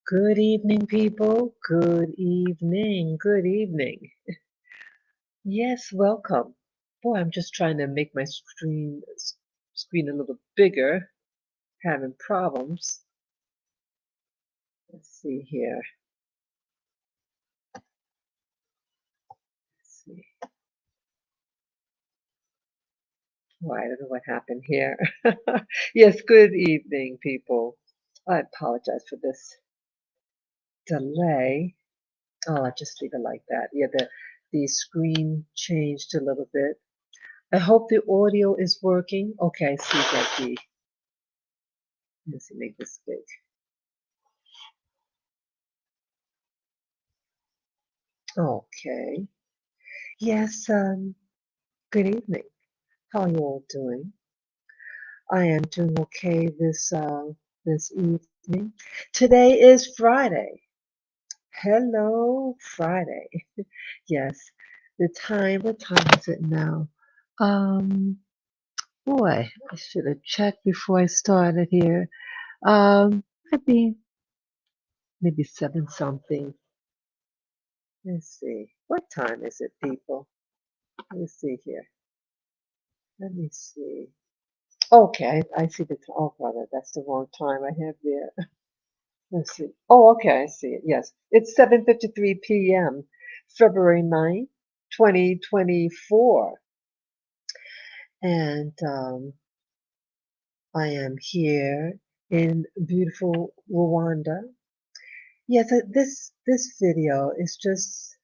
Good evening, people. Good evening. Good evening. Yes, welcome. Boy, I'm just trying to make my screen a little bigger. Having problems. Let's see here. Let's see. Oh, I don't know what happened here. Yes, good evening, people. I apologize for this delay. Oh, I'll just leave it like that. Yeah, the screen changed a little bit. I hope the audio is working. Okay, I see that let's see, make this big. Okay. Yes, good evening. How are you all doing? I am doing okay this evening. Today is Friday. Hello, Friday. Yes. What time is it now? Um, Boy, I should have checked before I started here. Maybe seven something. Let's see. What time is it, people? Let's see here. Let me see. Okay, I see the time. Oh, brother, that's the wrong time I have there. Let's see. Oh, okay, I see it. Yes, it's 7:53 p.m., February 9th, 2024. And I am here in beautiful Rwanda. Yes, this video is just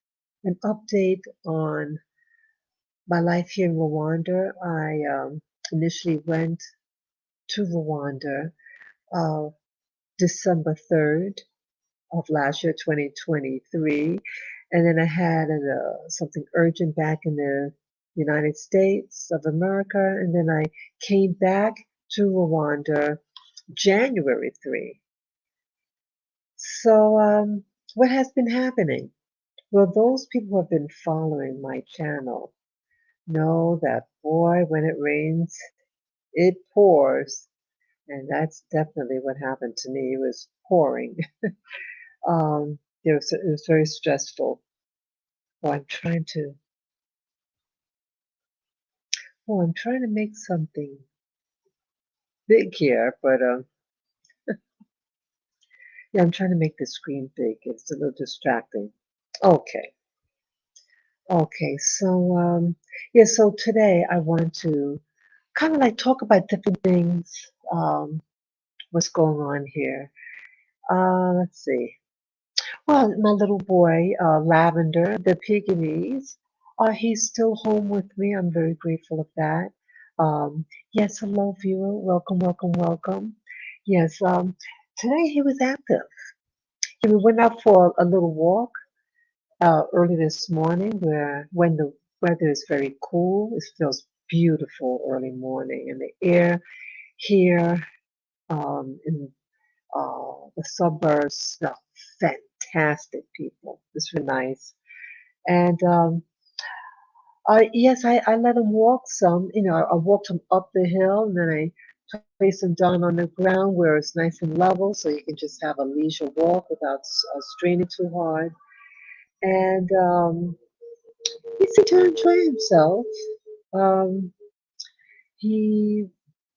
an update on my life here in Rwanda. I initially went to Rwanda uh, December 3rd of last year, 2023. And then I had something urgent back in the United States of America. And then I came back to Rwanda January 3. So, what has been happening? Well, those people who have been following my channel know that, boy, when it rains, it pours. And that's definitely what happened to me. It was pouring. It was very stressful. Oh, I'm trying to make something big here, but yeah, I'm trying to make the screen big. It's a little distracting. Okay, okay. So yeah. So today I want to kind of like talk about different things. What's going on here? Let's see. Well, my little boy, Lavender, the Pekingese, he's still home with me. I'm very grateful of that. Yes, hello, viewer. Welcome, welcome, welcome. Yes, today he was active. We went out for a little walk early this morning where when the weather is very cool, it feels beautiful early morning, and the air here in the suburbs smell fantastic, people. It's really nice. And yes, I let him walk some. I walked him up the hill, and then I placed him down on the ground where it's nice and level, so you can just have a leisure walk without straining too hard. And he seemed to enjoy himself. Um, he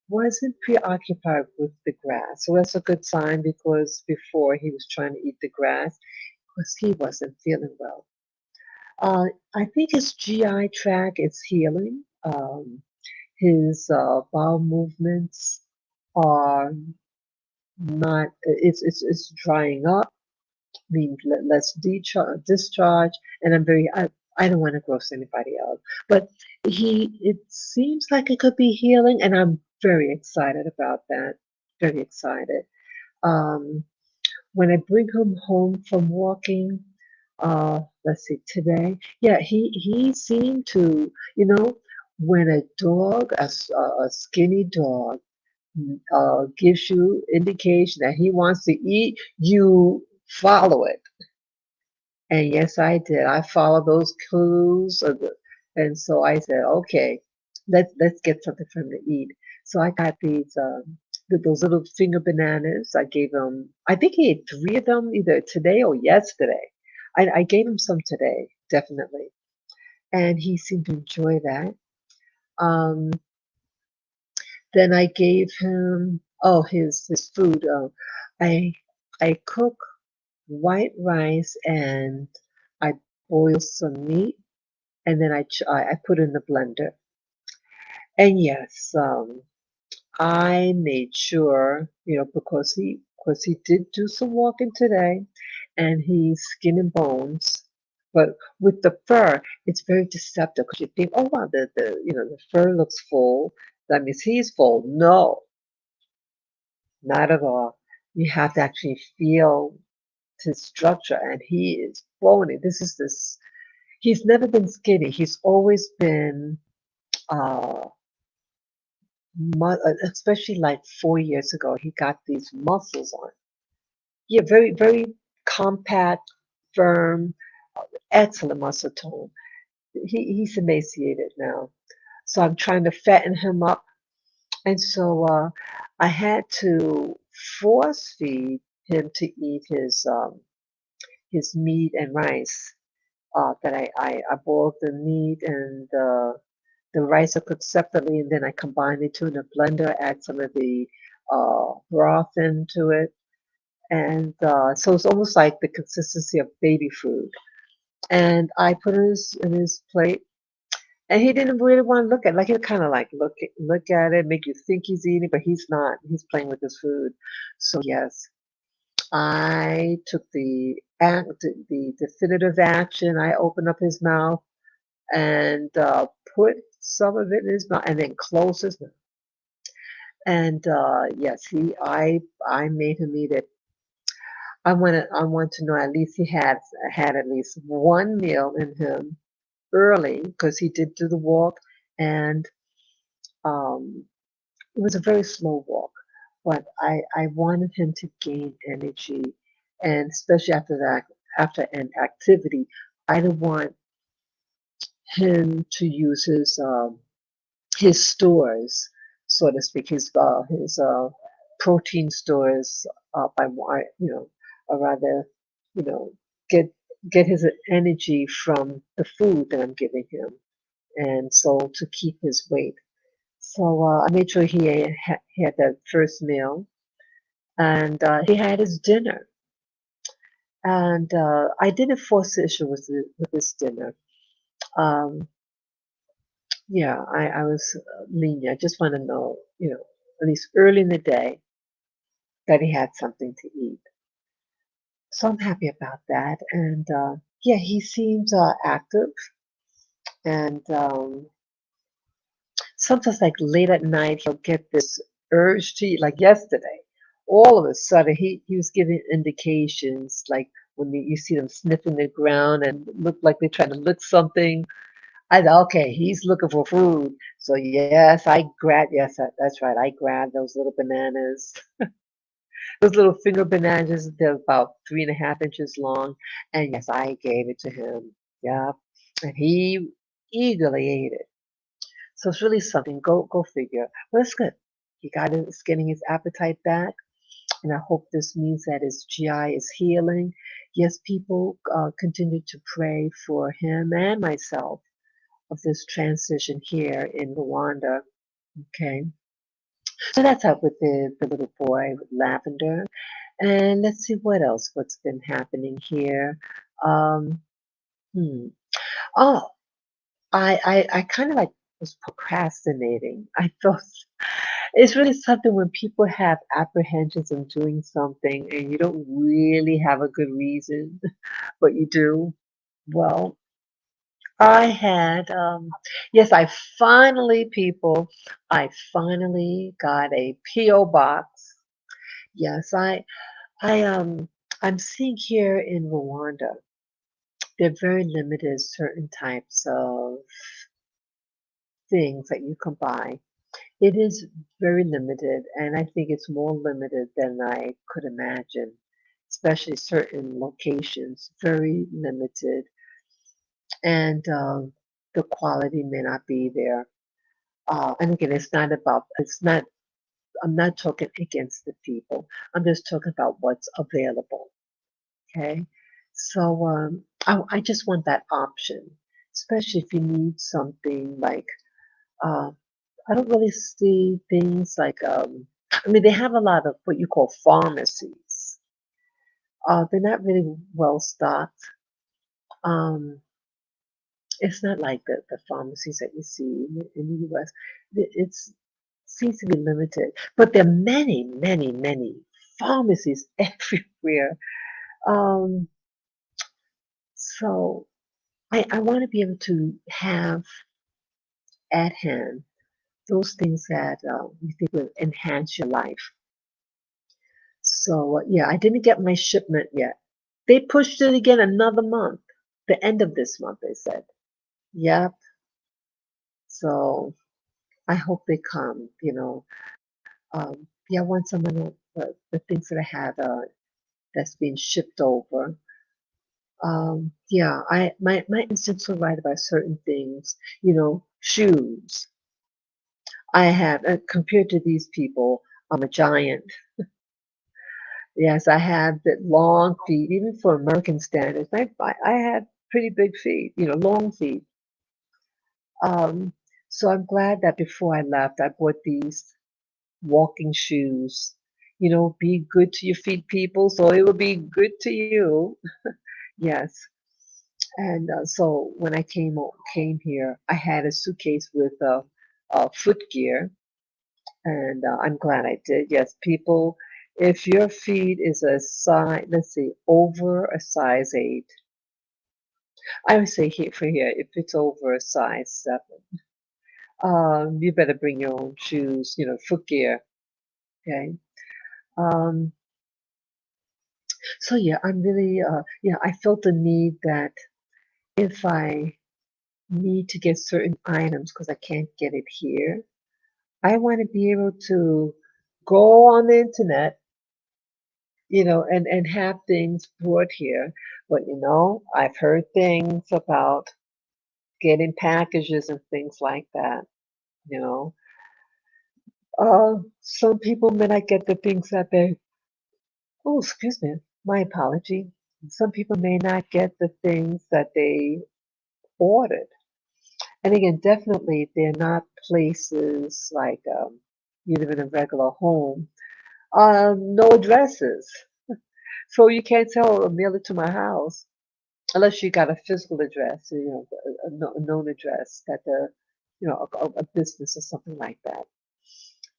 wasn't preoccupied with the grass, so that's a good sign because before he was trying to eat the grass because he wasn't feeling well. Uh, I think his GI tract is healing. His bowel movements are not. It's drying up. Means less discharge, and I don't want to gross anybody out, but it seems like it could be healing, and I'm very excited about that. Very excited. Um, when I bring him home from walking, let's see, today, yeah, he seemed to, when a dog, a skinny dog, gives you indication that he wants to eat, you follow it. And yes, I did. I followed those clues, and so I said, okay, let's get something for him to eat. So I got these. those little finger bananas. I gave him, I think he ate three of them either today or yesterday. I gave him some today, definitely. And he seemed to enjoy that. Um, then I gave him, oh, his food. I I cook white rice and I boil some meat and then I put in the blender. And yes, I made sure, because he did do some walking today, and he's skin and bones. But with the fur, it's very deceptive because you think, oh wow, the fur looks full. That means he's full. No, not at all. You have to actually feel his structure, and he is bony. This. He's never been skinny. He's always been uh especially like 4 years ago, he got these muscles on. Yeah, very, very compact, firm, excellent muscle tone. He's emaciated now. So I'm trying to fatten him up. And so I had to force feed him to eat his meat and rice. I boiled the meat and the rice are cooked separately, and then I combine the two in a blender, add some of the broth into it, and so it's almost like the consistency of baby food. And I put it in his plate, and he didn't really want to look at it. Like he'll kind of like look at it, make you think he's eating, but he's not. He's playing with his food. So yes, I took the definitive action. I opened up his mouth and put some of it in his mouth, and then closed his mouth. And yes, I made him eat it. I want to know at least he had at least one meal in him early because he did do the walk, and um, it was a very slow walk. But I wanted him to gain energy, and especially after an activity, I didn't want him to use his stores, so to speak, his protein stores or rather, you know, get get his energy from the food that I'm giving him, and so to keep his weight. So I made sure he had that first meal, and he had his dinner. And I didn't force the issue with his dinner. Um, yeah, I was lenient. I just want to know, at least early in the day, that he had something to eat. So I'm happy about that. And yeah, he seems active. And sometimes, like late at night, he'll get this urge to eat. Like yesterday, all of a sudden, he was giving indications, like when you see them sniffing the ground and look like they're trying to lick something. I thought, okay, he's looking for food. So yes, that's right. I grabbed those little bananas, those little finger bananas. They're about 3.5 inches long, and yes, I gave it to him. Yeah, and he eagerly ate it. So it's really something. Go figure. But it's good. It's getting his appetite back, and I hope this means that his GI is healing. Yes, people continue to pray for him and myself of this transition here in Rwanda. Okay, so that's up with the little boy with lavender. And let's see what's been happening here. Um, hmm. Oh, I kind of like was procrastinating. I thought it's really something when people have apprehensions of doing something and you don't really have a good reason, but you do. Well, yes, I finally got a P.O. box. Yes, I, I'm seeing here in Rwanda, they're very limited certain types of things that you can buy. It is very limited, and I think it's more limited than I could imagine, especially certain locations, very limited, and the quality may not be there. And again, it's not I'm not talking against the people. I'm just talking about what's available. Okay. So I just want that option, especially if you need something like, uh, I don't really see things like, I mean, they have a lot of what you call pharmacies. They're not really well stocked. Um, it's not like the pharmacies that you see in the US. It's seems to be limited, but there are many, many, many pharmacies everywhere. Um, so I want to be able to have at hand those things that you think will enhance your life. So yeah, I didn't get my shipment yet. They pushed it again another month. The end of this month, they said. Yep. So I hope they come. Yeah, I want some of the things that I had that's being shipped over. Yeah, my instincts were right about certain things. Shoes. I have compared to these people, I'm a giant. Yes, I have the long feet, even for American standards. I had pretty big feet, long feet. Um, so I'm glad that before I left, I bought these walking shoes. Be good to your feet, people, so it will be good to you. Yes. And so when I came here, I had a suitcase with foot gear, and I'm glad I did. Yes, people, if your feet is a size, let's see, over a size 8, I would say here for here, if it's over a size 7, you better bring your own shoes, foot gear. Okay. Um, so yeah, I'm really, I felt the need that if I need to get certain items because I can't get it here, I want to be able to go on the internet, and have things brought here. But I've heard things about getting packages and things like that. You know, some people may not get the things that they. Oh, excuse me, my apology. Some people may not get the things that they ordered. And again, definitely they're not places like you live in a regular home. No addresses. So you can't tell mail it to my house unless you got a physical address, a known address that a business or something like that.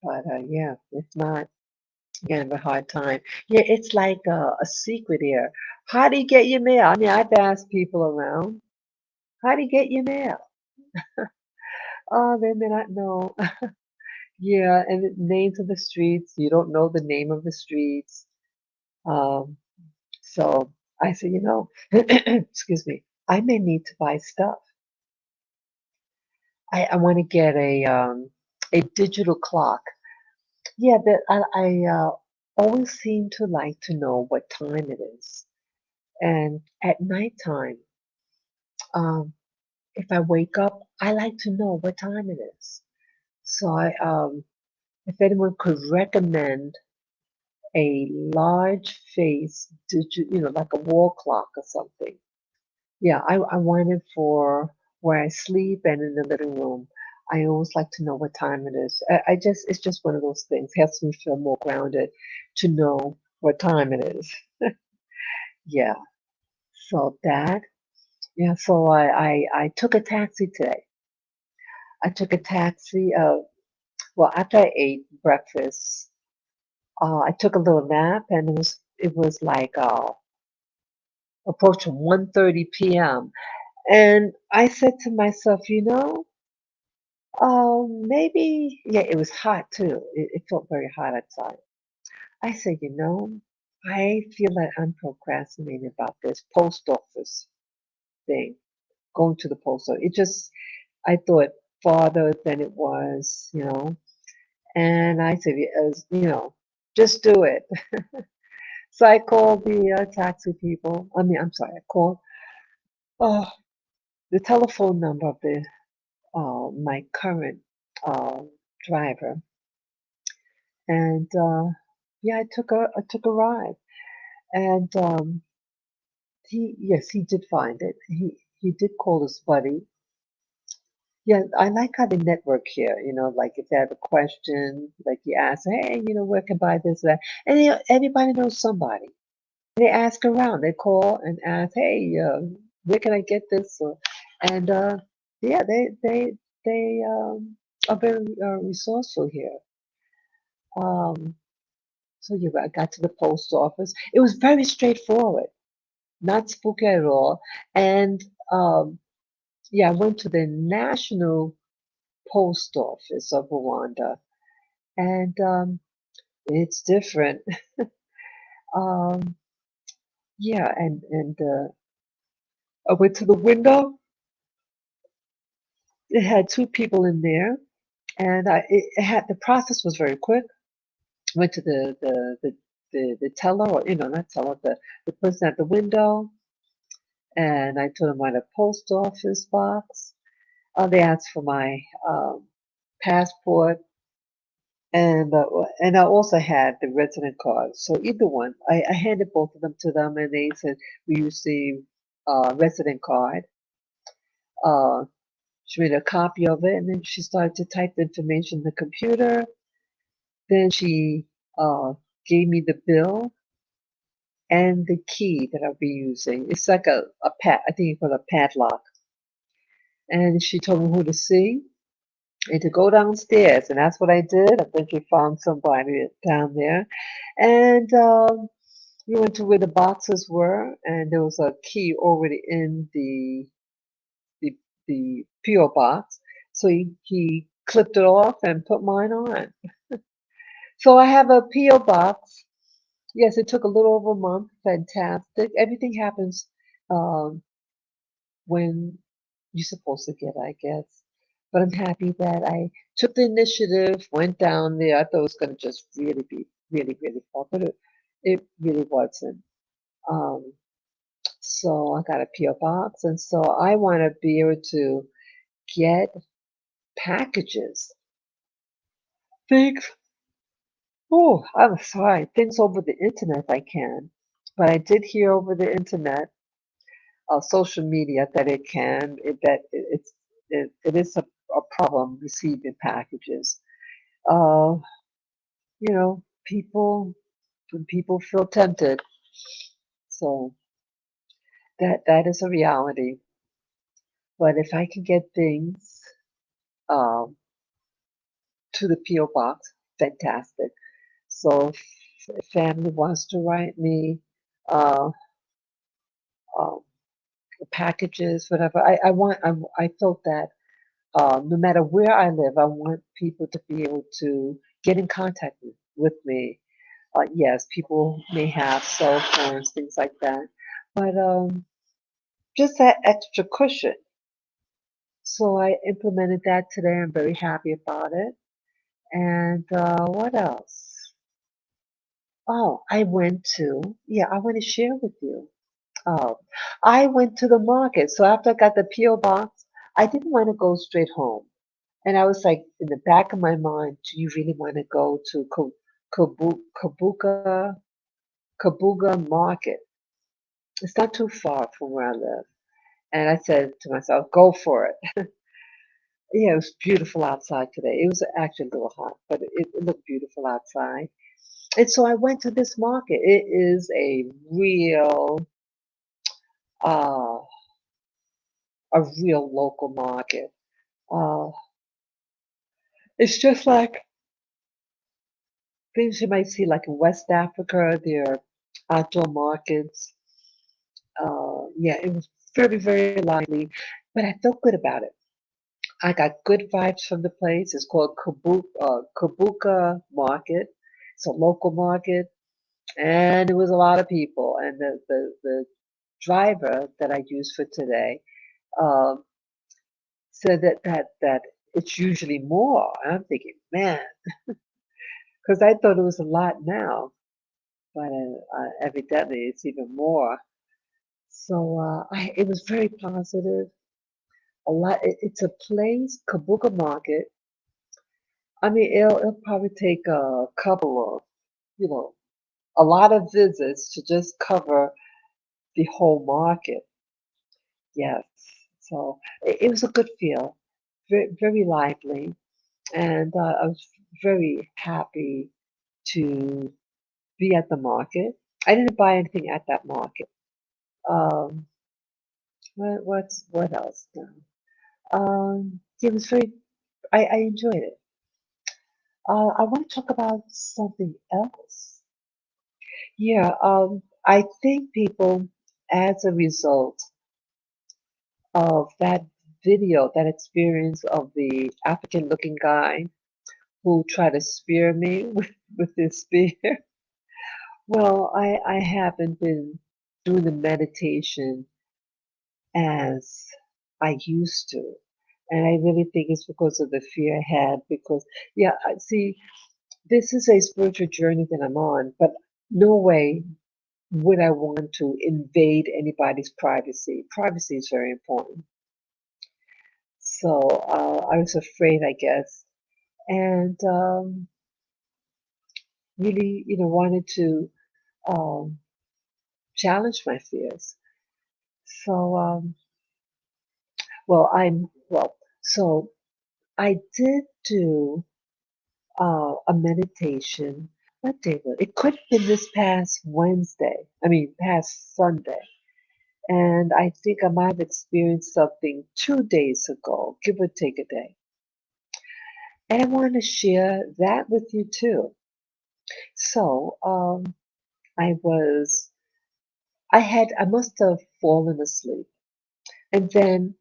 But yeah, if not, you're gonna have a hard time. Yeah, it's like a secret here. How do you get your mail? I mean, I've asked people around, how do you get your mail? Oh, they may not know. Yeah, and the names of the streets, you don't know the name of the streets. Um, so I said, excuse me, I may need to buy stuff. I want to get a digital clock. Yeah, that I always seem to like to know what time it is. And at nighttime, um, if I wake up, I like to know what time it is. So if anyone could recommend a large face digital, like a wall clock or something. Yeah, I want it for where I sleep and in the living room. I always like to know what time it is. It's just one of those things. Helps me feel more grounded to know what time it is. Yeah. So yeah. So I took a taxi today. I took a taxi. Well, after I ate breakfast, I took a little nap, and it was like approaching 1:30 p.m. And I said to myself, maybe, yeah, it was hot too. It felt very hot outside. I said, I feel like I'm procrastinating about this post office thing, going to the post office. I thought farther than it was, and I said, just do it. So I called the taxi people. I mean, I'm sorry, I called uh, the telephone number of my current uh, driver. And yeah, I took a ride, and he did find it. He did call his buddy. Yeah, I like how they network here. Like if they have a question, like you ask, hey, where can I buy this, that, and everybody knows somebody. They ask around. They call and ask, hey, where can I get this? And yeah, they are very resourceful here. Um, so yeah, I got to the post office. It was very straightforward, not spooky at all. And um, yeah, I went to the National Post Office of Rwanda, and it's different. Um, yeah, and I went to the window. It had two people in there, and it had the process was very quick. Went to the teller, or not teller, the person at the window, and I told them I had a post office box. They asked for my passport, and I also had the resident card. So either one, I handed both of them to them, and they said we use the resident card. Uh, she made a copy of it, and then she started to type the information in the computer. Then she uh, gave me the bill and the key that I'll be using. It's like a pad, I think you call it a padlock. And she told me who to see and to go downstairs. And that's what I did. I think she found somebody down there. And we went to where the boxes were, and there was a key already in the, the P.O. box. So he clipped it off and put mine on. So I have a P.O. box. Yes, it took a little over a month. Fantastic. Everything happens um, when you're supposed to get, I guess. But I'm happy that I took the initiative, went down there. I thought it was going to just really be really, really fun, but it really wasn't. Um, so I got a PO box, and so I want to be able to get packages. Things, oh, I'm sorry, things over the internet I can. But I did hear over the internet, social media, that it is a problem receiving packages. Uh, people when people feel tempted, so that is a reality. But if I can get things um, to the PO box, fantastic. So if family wants to write me uh, um, packages, whatever, I felt that no matter where I live, I want people to be able to get in contact with me. Yes, people may have cell phones, things like that, but just that extra cushion. So I implemented that today. I'm very happy about it. And what else? Oh, I want to share with you. Oh, I went to the market. So after I got the P.O. box, I didn't want to go straight home. And I was like, in the back of my mind, do you really want to go to Kabuga Market? It's not too far from where I live. And I said to myself, go for it. Yeah, it was beautiful outside today. It was actually a little hot, but it looked beautiful outside. And so I went to this market. It is uh, a real local market. Uh, it's just like things you might see like in West Africa. There are outdoor markets. Yeah, it was very, very lively, but I felt good about it. I got good vibes from the place. It's called Kabuka Market. It's a local market, and it was a lot of people. And the driver that I used for today um, said that it's usually more. And I'm thinking, man, because I thought it was a lot now, but evidently it's even more. So it was very positive. A lot. It's a place, Kabuka Market. I mean, it'll probably take a couple of, you know, a lot of visits to just cover the whole market. Yes. So it was a good feel, very, very lively, and I was very happy to be at the market. I didn't buy anything at that market. Um, what else? No. It was very. I enjoyed it. I want to talk about something else. Yeah. I think people, as a result of that video, that experience of the African-looking guy who tried to spear me with his spear. Well, I haven't been doing the meditation as I used to. And I really think it's because of the fear I had. Because, yeah, see, this is a spiritual journey that I'm on, but no way would I want to invade anybody's privacy. Privacy is very important. So I was afraid, I guess, and really, wanted to um, challenge my fears. So, so I did do a meditation. What day was it? It could have been this past Wednesday. I mean, past Sunday. And I think I might have experienced something 2 days ago, give or take a day. And I want to share that with you too. So, I must have fallen asleep. And then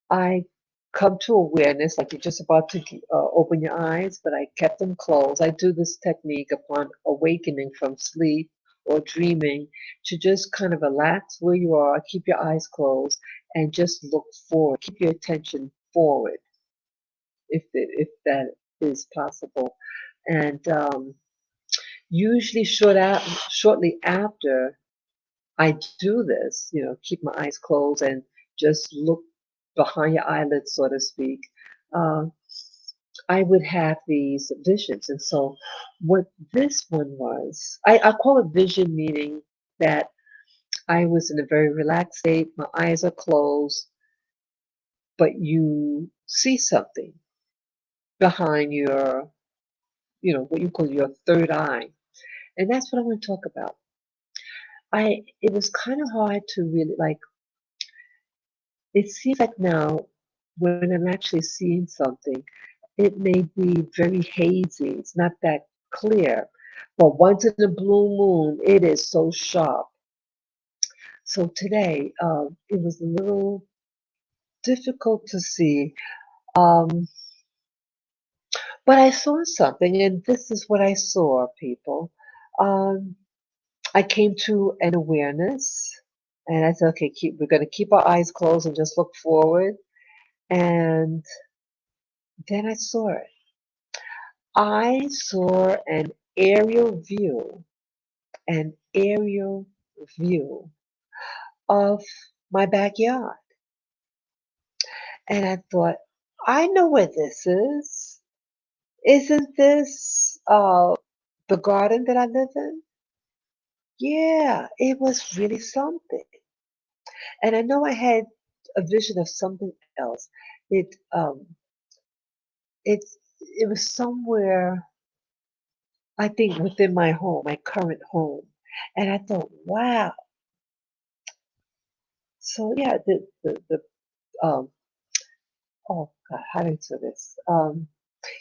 I come to awareness, like you're just about to open your eyes, but I kept them closed. I do this technique upon awakening from sleep or dreaming to just kind of relax where you are, keep your eyes closed, and just look forward. Keep your attention forward, if that is possible. And usually, shortly after I do this, keep my eyes closed and just look behind your eyelids, so to speak. Uh, I would have these visions. And so, what this one was, I call it vision, meaning that I was in a very relaxed state, my eyes are closed, but you see something behind your, what you call your third eye. And that's what I want to talk about. It was kind of hard to really like, it seems like now when I'm actually seeing something, it may be very hazy. It's not that clear. But once in a blue moon, it is so sharp. So today, it was a little difficult to see. Um, but I saw something, and this is what I saw, people. Um, I came to an awareness, and I said, okay, we're going to keep our eyes closed and just look forward. And then I saw it. I saw an aerial view of my backyard. And I thought, I know where this is. Isn't this the garden that I live in? Yeah, it was really something. And I know I had a vision of something else. It it it was somewhere, I think, within my home, my current home. And I thought, wow. So yeah, the oh God, how do I say this?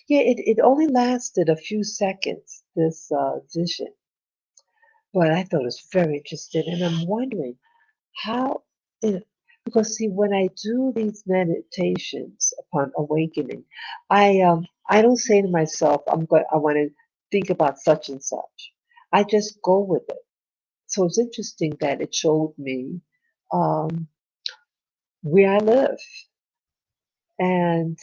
Yeah, it only lasted a few seconds, this vision, but I thought it was very interesting, and I'm wondering how it, because see, when I do these meditations upon awakening, I don't say to myself, I want to think about such and such. I just go with it. So it's interesting that it showed me um, where I live, and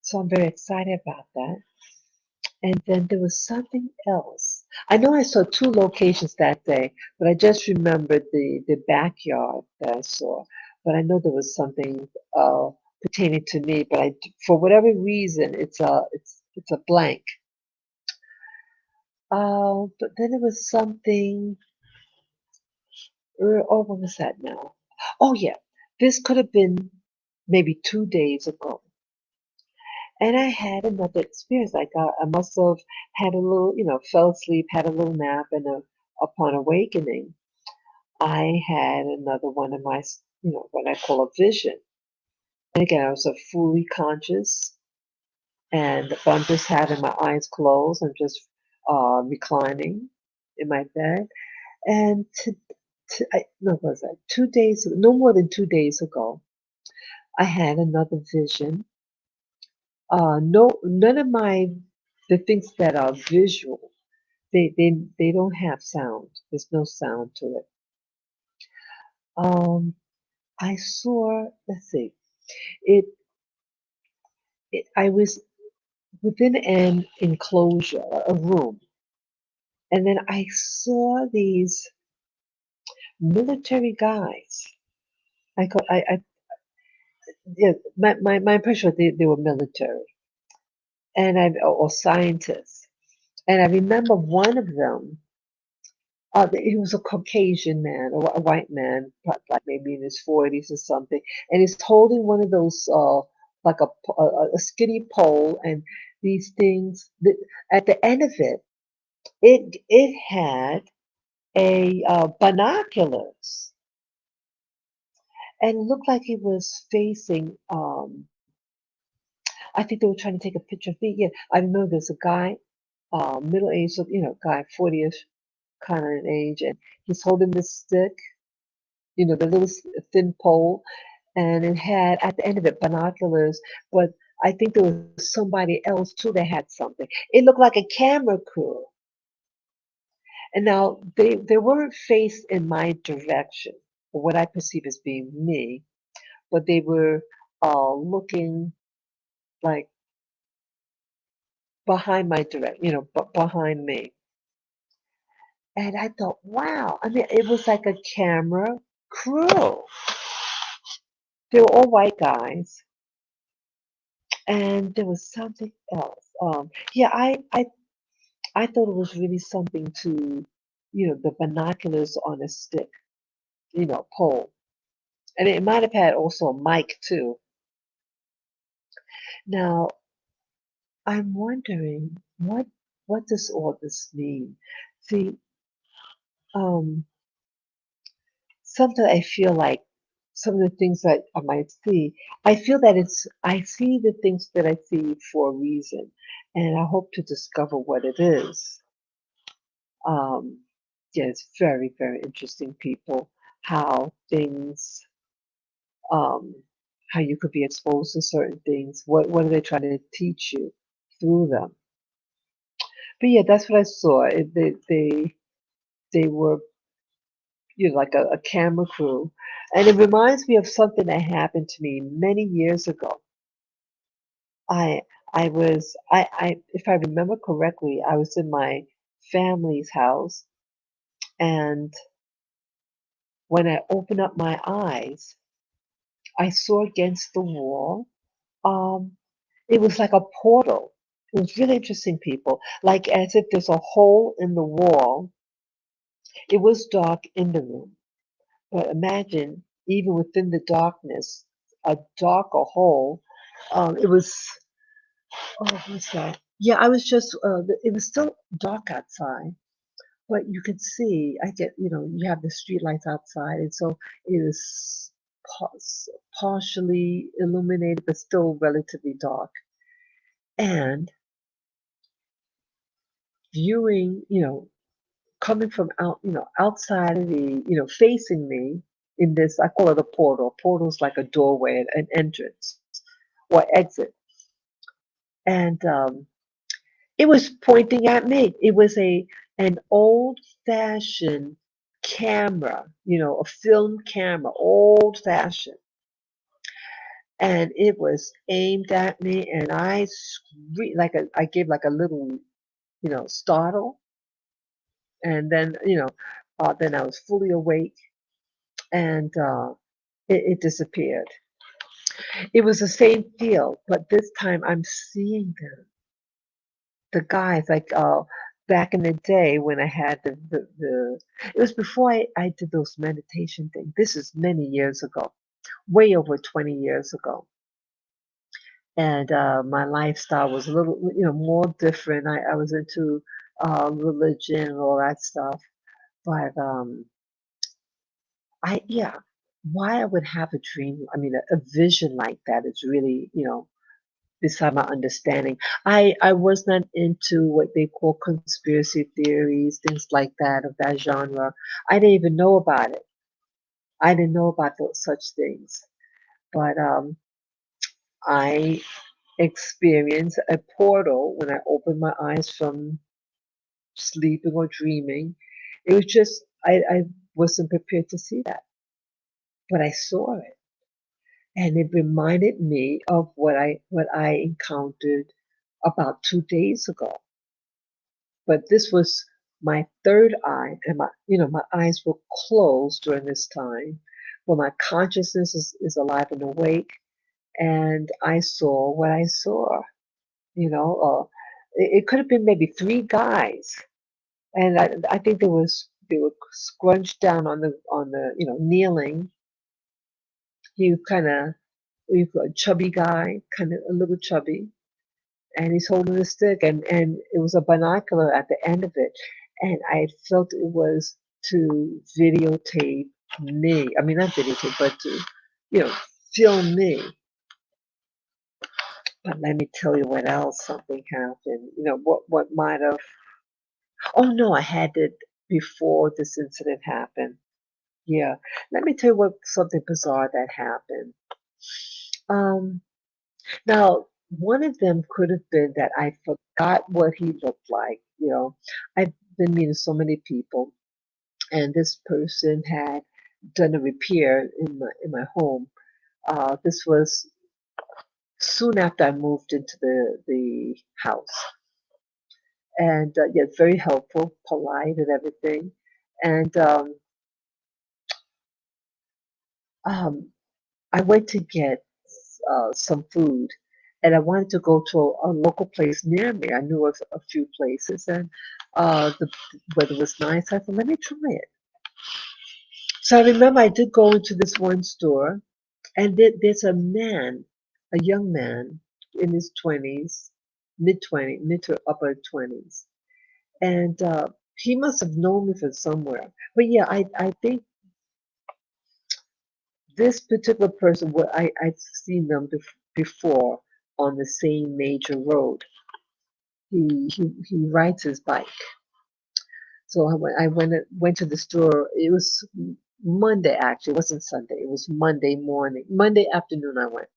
so I'm very excited about that. And then there was something else. I know I saw two locations that day, but I just remembered the backyard that I saw. But I know there was something. pertaining to me, but for whatever reason, it's a blank. But then it was something. Oh, what was that now? Oh yeah, this could have been maybe 2 days ago, and I had another experience. I must have had a little, fell asleep, had a little nap, and upon awakening, I had another one of my, what I call a vision. And again, I was a fully conscious, and but I'm just having my eyes closed. I'm just reclining in my bed. And no, what was that 2 days? No more than 2 days ago, I had another vision. No, none of the things that are visual. They don't have sound. There's no sound to it. Um, I saw. Let's see. It. I was within an enclosure, a room, and then I saw these military guys. Yeah, my impression was they were military and or scientists. And I remember one of them, he was a Caucasian man, or a white man, like maybe in his 40s or something, and he's holding one of those, like a skinny pole, and these things, at the end of it, it had a binoculars, and it looked like he was facing. I think they were trying to take a picture of me. Yeah, I remember there's a guy, middle aged, guy, 40ish kind of an age, and he's holding this stick, the little thin pole, and it had at the end of it binoculars. But I think there was somebody else too that had something. It looked like a camera crew, and now they weren't faced in my direction, or what I perceive as being me, but they were looking like behind my direct, behind me. And I thought, wow, I mean, it was like a camera crew. They were all white guys, and there was something else. Yeah, I thought it was really something to, the binoculars on a stick, pole, and it might have had also a mic too. Now I'm wondering what does all this mean? See, um, sometimes I feel like some of the things that I might see, I feel that I see the things that I see for a reason, and I hope to discover what it is. Um, yeah, it's very, very interesting, people, how things, um, how you could be exposed to certain things. What are they trying to teach you through them? But yeah, that's what I saw. They were, like a camera crew, and it reminds me of something that happened to me many years ago. I if I remember correctly, I was in my family's house, and when I opened up my eyes, I saw against the wall. Um, it was like a portal. It was really interesting, people. Like as if there's a hole in the wall. It was dark in the room, but imagine even within the darkness, a darker hole. It was. Oh, what's that? Yeah, I was just. It was still dark outside, but you could see. You have the street lights outside, and so it was partially illuminated, but still relatively dark. And viewing, coming from outside of the, facing me in this, I call it a portal. A portal's like a doorway, an entrance or exit. And it was pointing at me. It was an old fashioned camera, a film camera, old fashioned. And it was aimed at me, and I screamed I gave like a little, startle, and then then I was fully awake, and it disappeared. It was the same feel, but this time I'm seeing them. The guys, like back in the day when I had the it was before I did those meditation things. This is many years ago, way over 20 years ago. And my lifestyle was a little, more different. I was into religion and all that stuff. But yeah, why I would have a dream, I mean, a vision like that is really, beside my understanding. I was not into what they call conspiracy theories, things like that of that genre. I didn't even know about it. I didn't know about those such things. But I experienced a portal when I opened my eyes from sleeping or dreaming. It was just I wasn't prepared to see that, but I saw it, and it reminded me of what I encountered about 2 days ago. But this was my third eye, and my eyes were closed during this time, but my consciousness is alive and awake, and I saw what I saw. It could have been maybe three guys, and I think they were scrunched down on the kneeling. He kind of, a chubby guy, kind of a little chubby, and he's holding a stick, and it was a binocular at the end of it, and I felt it was to videotape me. I mean, not videotape, but to, you know, film me. But let me tell you what else something happened. What might have. Oh no, I had it before this incident happened. Yeah, let me tell you what something bizarre that happened. Um, Now, one of them could have been that I forgot what he looked like. I've been meeting so many people, and this person had done a repair in my home. This was soon after I moved into the house, and yet very helpful, polite, and everything. And um, I went to get some food, and I wanted to go to a local place near me. I knew of a few places, and the weather was nice. I thought, let me try it. So I remember I did go into this one store, and there's a man, a young man in his 20s, mid to upper 20s, and he must have known me from somewhere. But yeah, I think this particular person, what I've seen them before on the same major road. He rides his bike. So I went to the store. It was Monday actually. It wasn't Sunday. It was Monday morning. Monday afternoon I went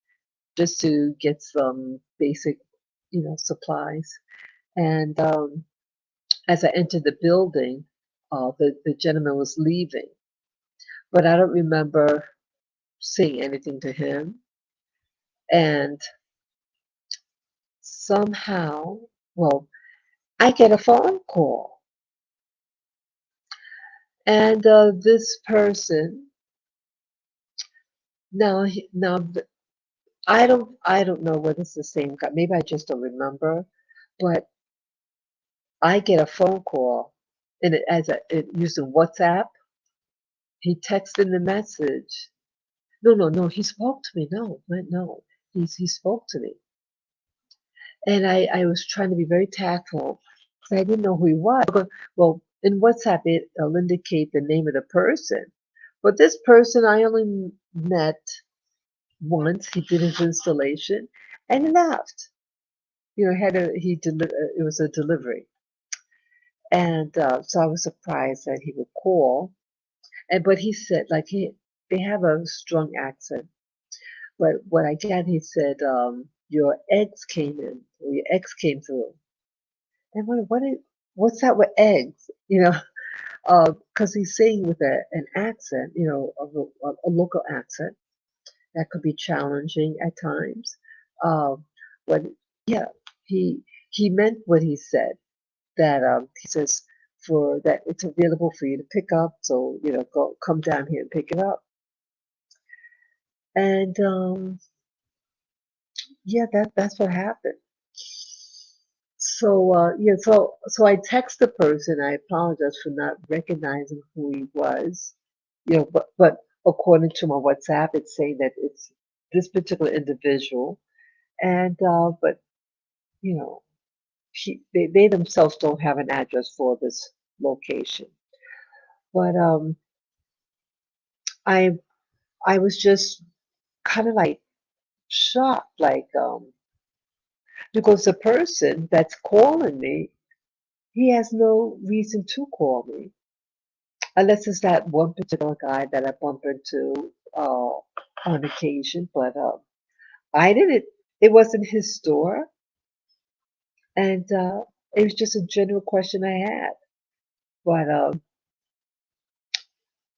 just to get some basic, supplies. And as I entered the building, the gentleman was leaving, but I don't remember saying anything to him. And somehow, well, I get a phone call, and this person now I don't know whether it's the same guy. Maybe I just don't remember, but I get a phone call, and it using WhatsApp. He texted the message. No, no, no. He spoke to me. No, no. He spoke to me, and I was trying to be very tactful because I didn't know who he was. Well, in WhatsApp it'll indicate the name of the person, but this person I only met once. He did his installation and he left. It was a delivery, and so I was surprised that he would call. And but he said like they have a strong accent. But what I get, he said, your eggs came in, or your eggs came through. And what's that with eggs? Because he's saying with an accent, a local accent that could be challenging at times. Um, but yeah, he he meant what he said. That he says for that it's available for you to pick up. So go come down here and pick it up. And yeah, that's what happened. So yeah, so I text the person. I apologize for not recognizing who he was. But according to my WhatsApp, it's saying that it's this particular individual. And but you know, they themselves don't have an address for this location. But I I was just kind of like shocked, like because the person that's calling me, he has no reason to call me unless it's that one particular guy that I bump into on occasion. But I didn't. It wasn't his store, and it was just a general question I had. But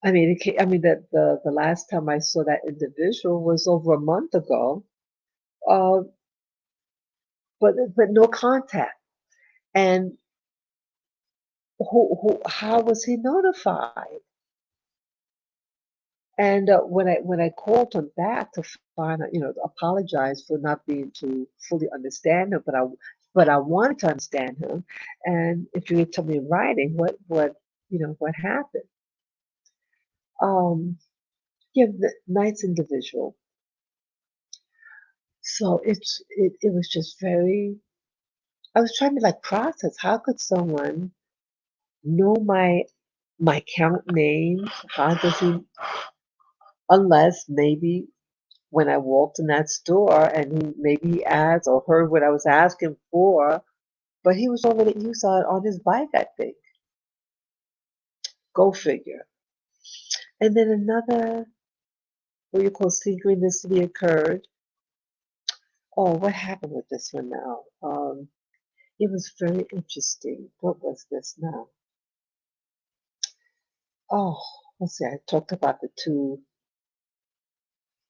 I mean, I mean that the last time I saw that individual was over a month ago. Uh, but no contact. And how was he notified? And when I called him back to find out, to apologize for not being to fully understand him, but I wanted to understand him. And if you could tell me in writing what happened. Um, yeah, nice individual. So it was just very. I was trying to like process how could someone know my account name? How does he? Unless maybe when I walked in that store and maybe he asked or heard what I was asking for, but he was over at USAID on his bike, I think. Go figure. And then another, what you call synchronicity occurred. Oh, what happened with this one now? It was very interesting. What was this now? Oh, let's see. I talked about the two.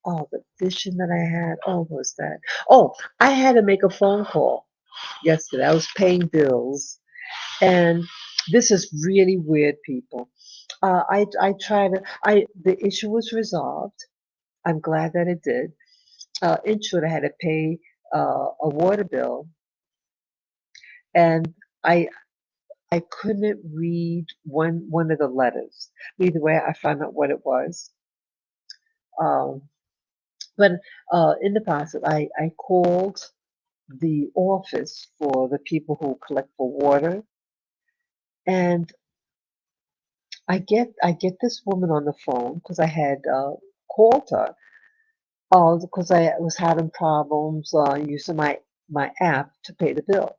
Oh, the vision that I had. Oh, what was that? Oh, I had to make a phone call yesterday. I was paying bills. And this is really weird, people. I try to. The issue was resolved. I'm glad that it did. In short, I had to pay a water bill, and I I couldn't read one of the letters. Either way, I found out what it was. Um, but in the process, I called the office for the people who collect for water, and I get this woman on the phone because I had called her. Oh, because I was having problems using my app to pay the bill,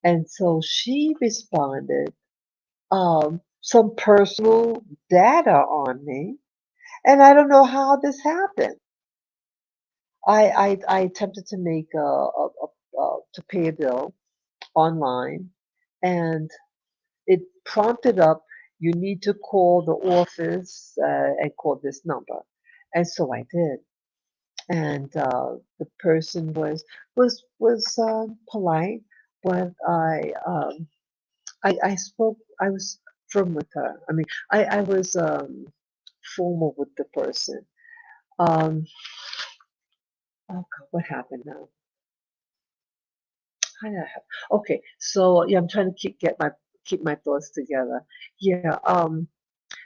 and so she responded some personal data on me, and I don't know how this happened. I attempted to make to pay a bill online, and it prompted up, you need to call the office and call this number. And so I did. And the person was polite, but I spoke. I was firm with her. I mean, I was formal with the person. Um, oh God, what happened now? How did I have? Okay, so yeah, I'm trying to keep my thoughts together. Yeah.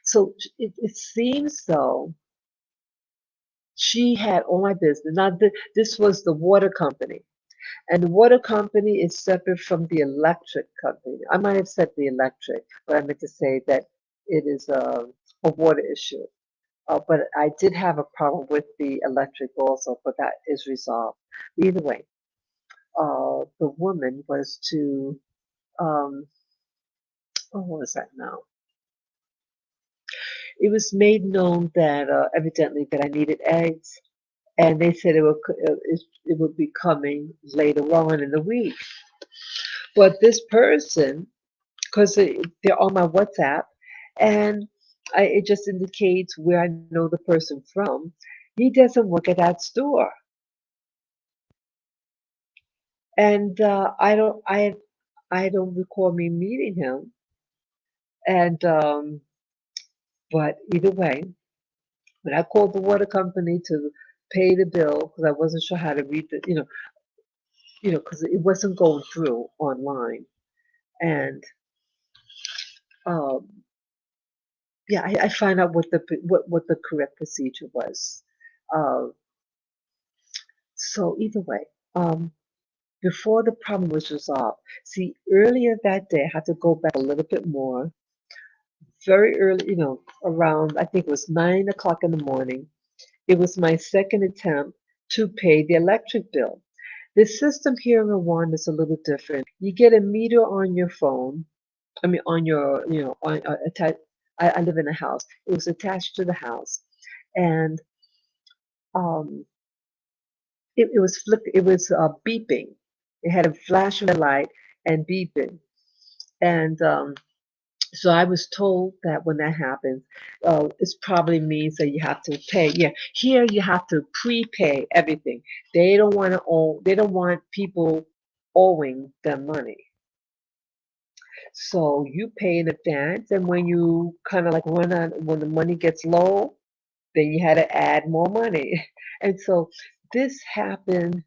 So it seems though she had all my business. Now this was the water company. And the water company is separate from the electric company. I might have said the electric, but I meant to say that it is a water issue. But I did have a problem with the electric also, but that is resolved. Either way, the woman was to, um, oh, what was that now? It was made known that evidently that I needed eggs, and they said it would be coming later on in the week. But this person, because they're on my WhatsApp, and it just indicates where I know the person from. He doesn't work at that store, and I don't recall me meeting him. And but either way, when I called the water company pay the bill because I wasn't sure how to read because it wasn't going through online. And um, yeah, I find out what the correct procedure was. Uh, so either way, before the problem was resolved, see, earlier that day, I had to go back a little bit more. Very early, around I think it was 9 o'clock in the morning. It was my second attempt to pay the electric bill. The system here in Rwanda is a little different. You get a meter on your phone. I mean, on your, on attached. I live in a house. It was attached to the house, and um, it was it was beeping. It had a flashing red light and beeping, and so I was told that when that happens, it probably means that you have to pay. Yeah, here you have to prepay everything. They don't want to owe. They don't want people owing them money. So you pay in advance, and when you kind of like run out, when the money gets low, then you had to add more money. And so this happened.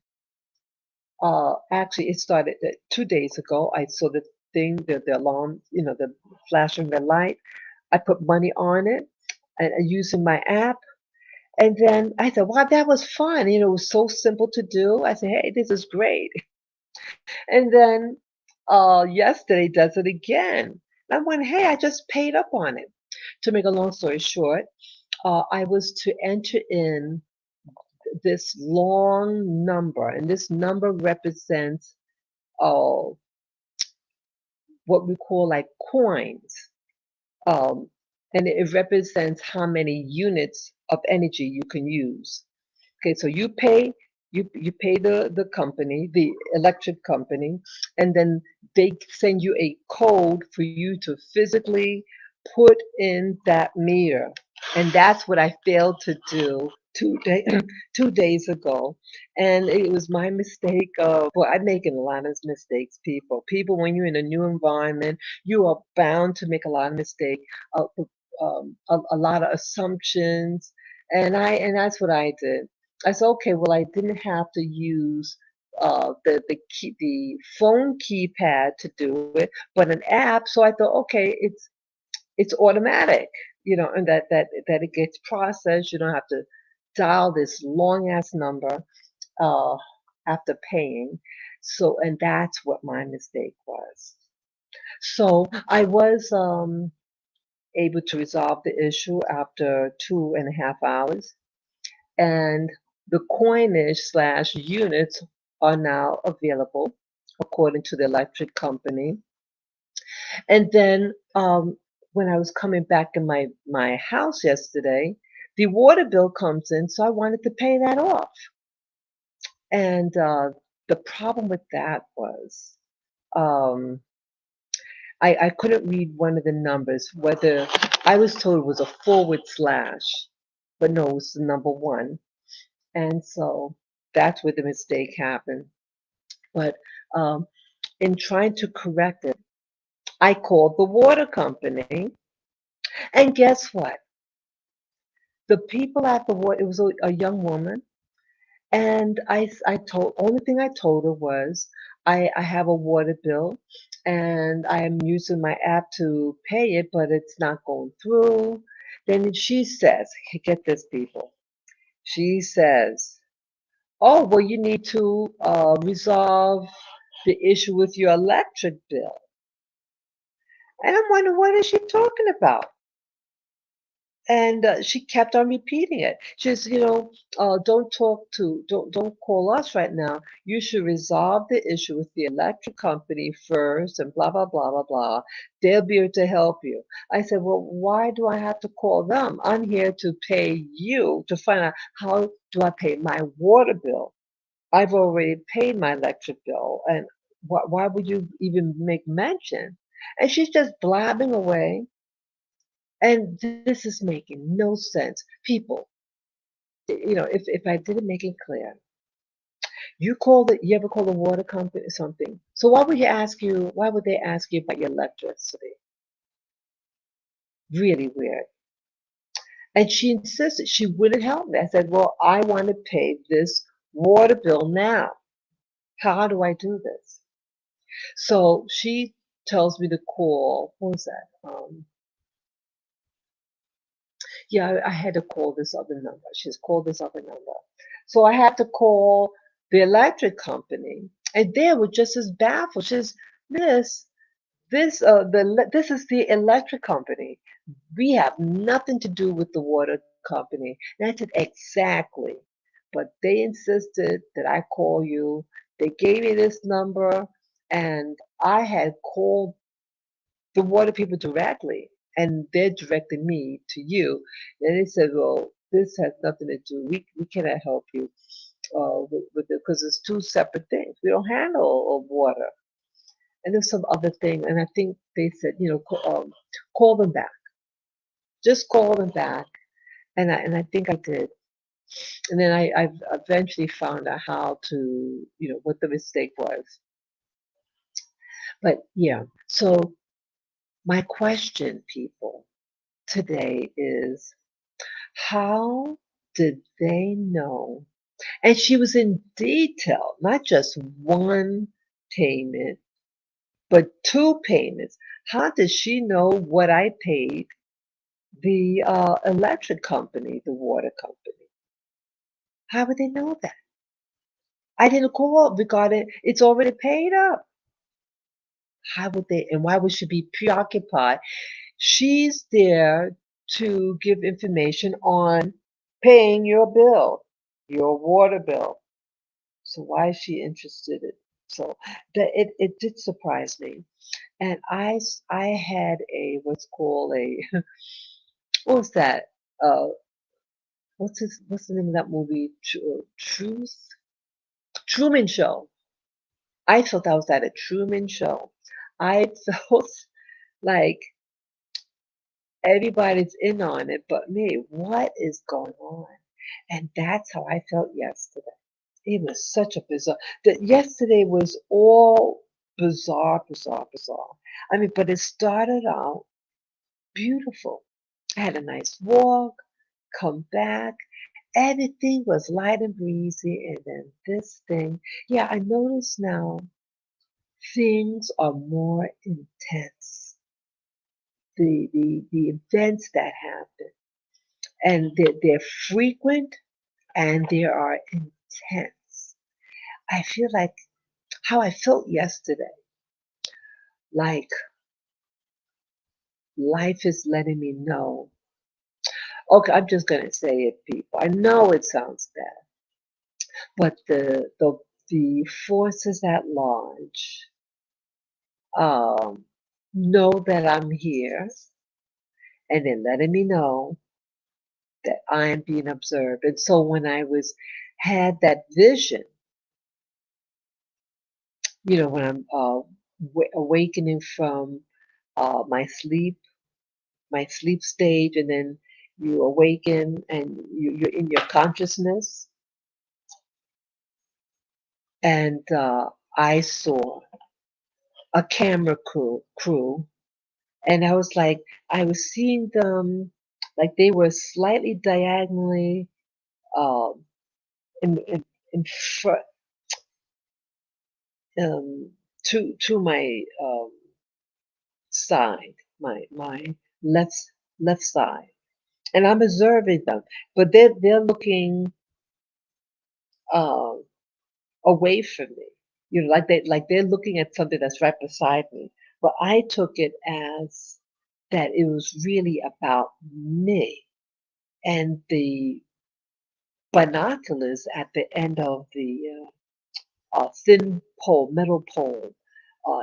Actually, it started 2 days ago. I saw the thing, the alarm, the flashing red light. I put money on it and using my app. And then I said, wow, that was fun. It was so simple to do. I said, hey, this is great. And then yesterday does it again. And I went, hey, I just paid up on it. To make a long story short, I was to enter in this long number, and this number represents uh, what we call like coins. Um, and it represents how many units of energy you can use. Okay, so you pay the company, the electric company, and then they send you a code for you to physically put in that meter. And that's what I failed to do 2 day, 2 days ago. And it was my mistake of, well, I'm making a lot of mistakes, people. People, when you're in a new environment, you are bound to make a lot of mistakes, a lot of assumptions. And that's what I did. I said, okay, well, I didn't have to use the phone keypad to do it, but an app. So I thought, okay, it's automatic, and that it gets processed. You don't have to dial this long ass number uh, after paying. So, and that's what my mistake was. So I was able to resolve the issue after 2.5 hours, and the coinage slash units are now available according to the electric company. And then when I was coming back in my house yesterday, the water bill comes in, so I wanted to pay that off. And the problem with that was um, I couldn't read one of the numbers, whether I was told it was a forward slash, but no, it was the number one. And so that's where the mistake happened. But um, in trying to correct it, I called the water company. And guess what? The people at the water, it was a young woman. And I told, only thing I told her was, I have a water bill and I am using my app to pay it, but it's not going through. Then she says, get this, people. She says, oh, well, you need to resolve the issue with your electric bill. And I'm wondering, what is she talking about? And she kept on repeating it. She says, don't call us right now. You should resolve the issue with the electric company first, and blah blah blah blah blah. They'll be able to help you. I said, well, why do I have to call them? I'm here to pay you to find out how do I pay my water bill. I've already paid my electric bill, and why would you even make mention? And she's just blabbing away, and this is making no sense. People, if I didn't make it clear, you ever call the water company or something? So why would they ask you about your electricity? Really weird. And she insisted she wouldn't help me. I said, well, I want to pay this water bill now. How do I do this? So she tells me to call, what was that? Yeah, I had to call this other number. She's called this other number. So I had to call the electric company, and they were just as baffled. She says, Miss, this is the electric company. We have nothing to do with the water company. And I said, exactly. But they insisted that I call you. They gave me this number, and I had called the water people directly, and they're directing me to you. And they said, well, this has nothing to do. We cannot help you with it because it's two separate things. We don't handle water. And there's some other thing, and I think they said, call them back. Just call them back. And I think I did. And then I eventually found out how to, what the mistake was. But yeah, so my question, people, today is how did they know? And she was in detail, not just one payment, but two payments. How did she know what I paid the electric company, the water company? How would they know that? I didn't call regarding it's already paid up. How would they? And why would she be preoccupied? She's there to give information on paying your bill, your water bill. So why is she interested in? So it did surprise me, and I had a what's called a what was that? Uh, what's the name of that movie? Truman Show. I felt I was at a Truman Show. I felt like everybody's in on it but me. What is going on? And that's how I felt yesterday. It was such a bizarre. That yesterday was all bizarre, bizarre, bizarre. I mean, but it started out beautiful. I had a nice walk, come back. Everything was light and breezy, and then this thing. Yeah, I notice now things are more intense. The events that happen, and they're frequent and they are intense. I feel like how I felt yesterday, like life is letting me know. Okay, I'm just gonna say it, people. I know it sounds bad, but the forces at large um, know that I'm here, and they're letting me know that I am being observed. And so when I was had that vision, when I'm awakening from my sleep stage, and then you awaken and you're in your consciousness. And I saw a camera crew, and I was like, I was seeing them like they were slightly diagonally um, in front um, to my side, my left left side, and I'm observing them, but they're looking uh, away from me. Like they're looking at something that's right beside me. But I took it as that it was really about me, and the binoculars at the end of the thin pole, metal pole.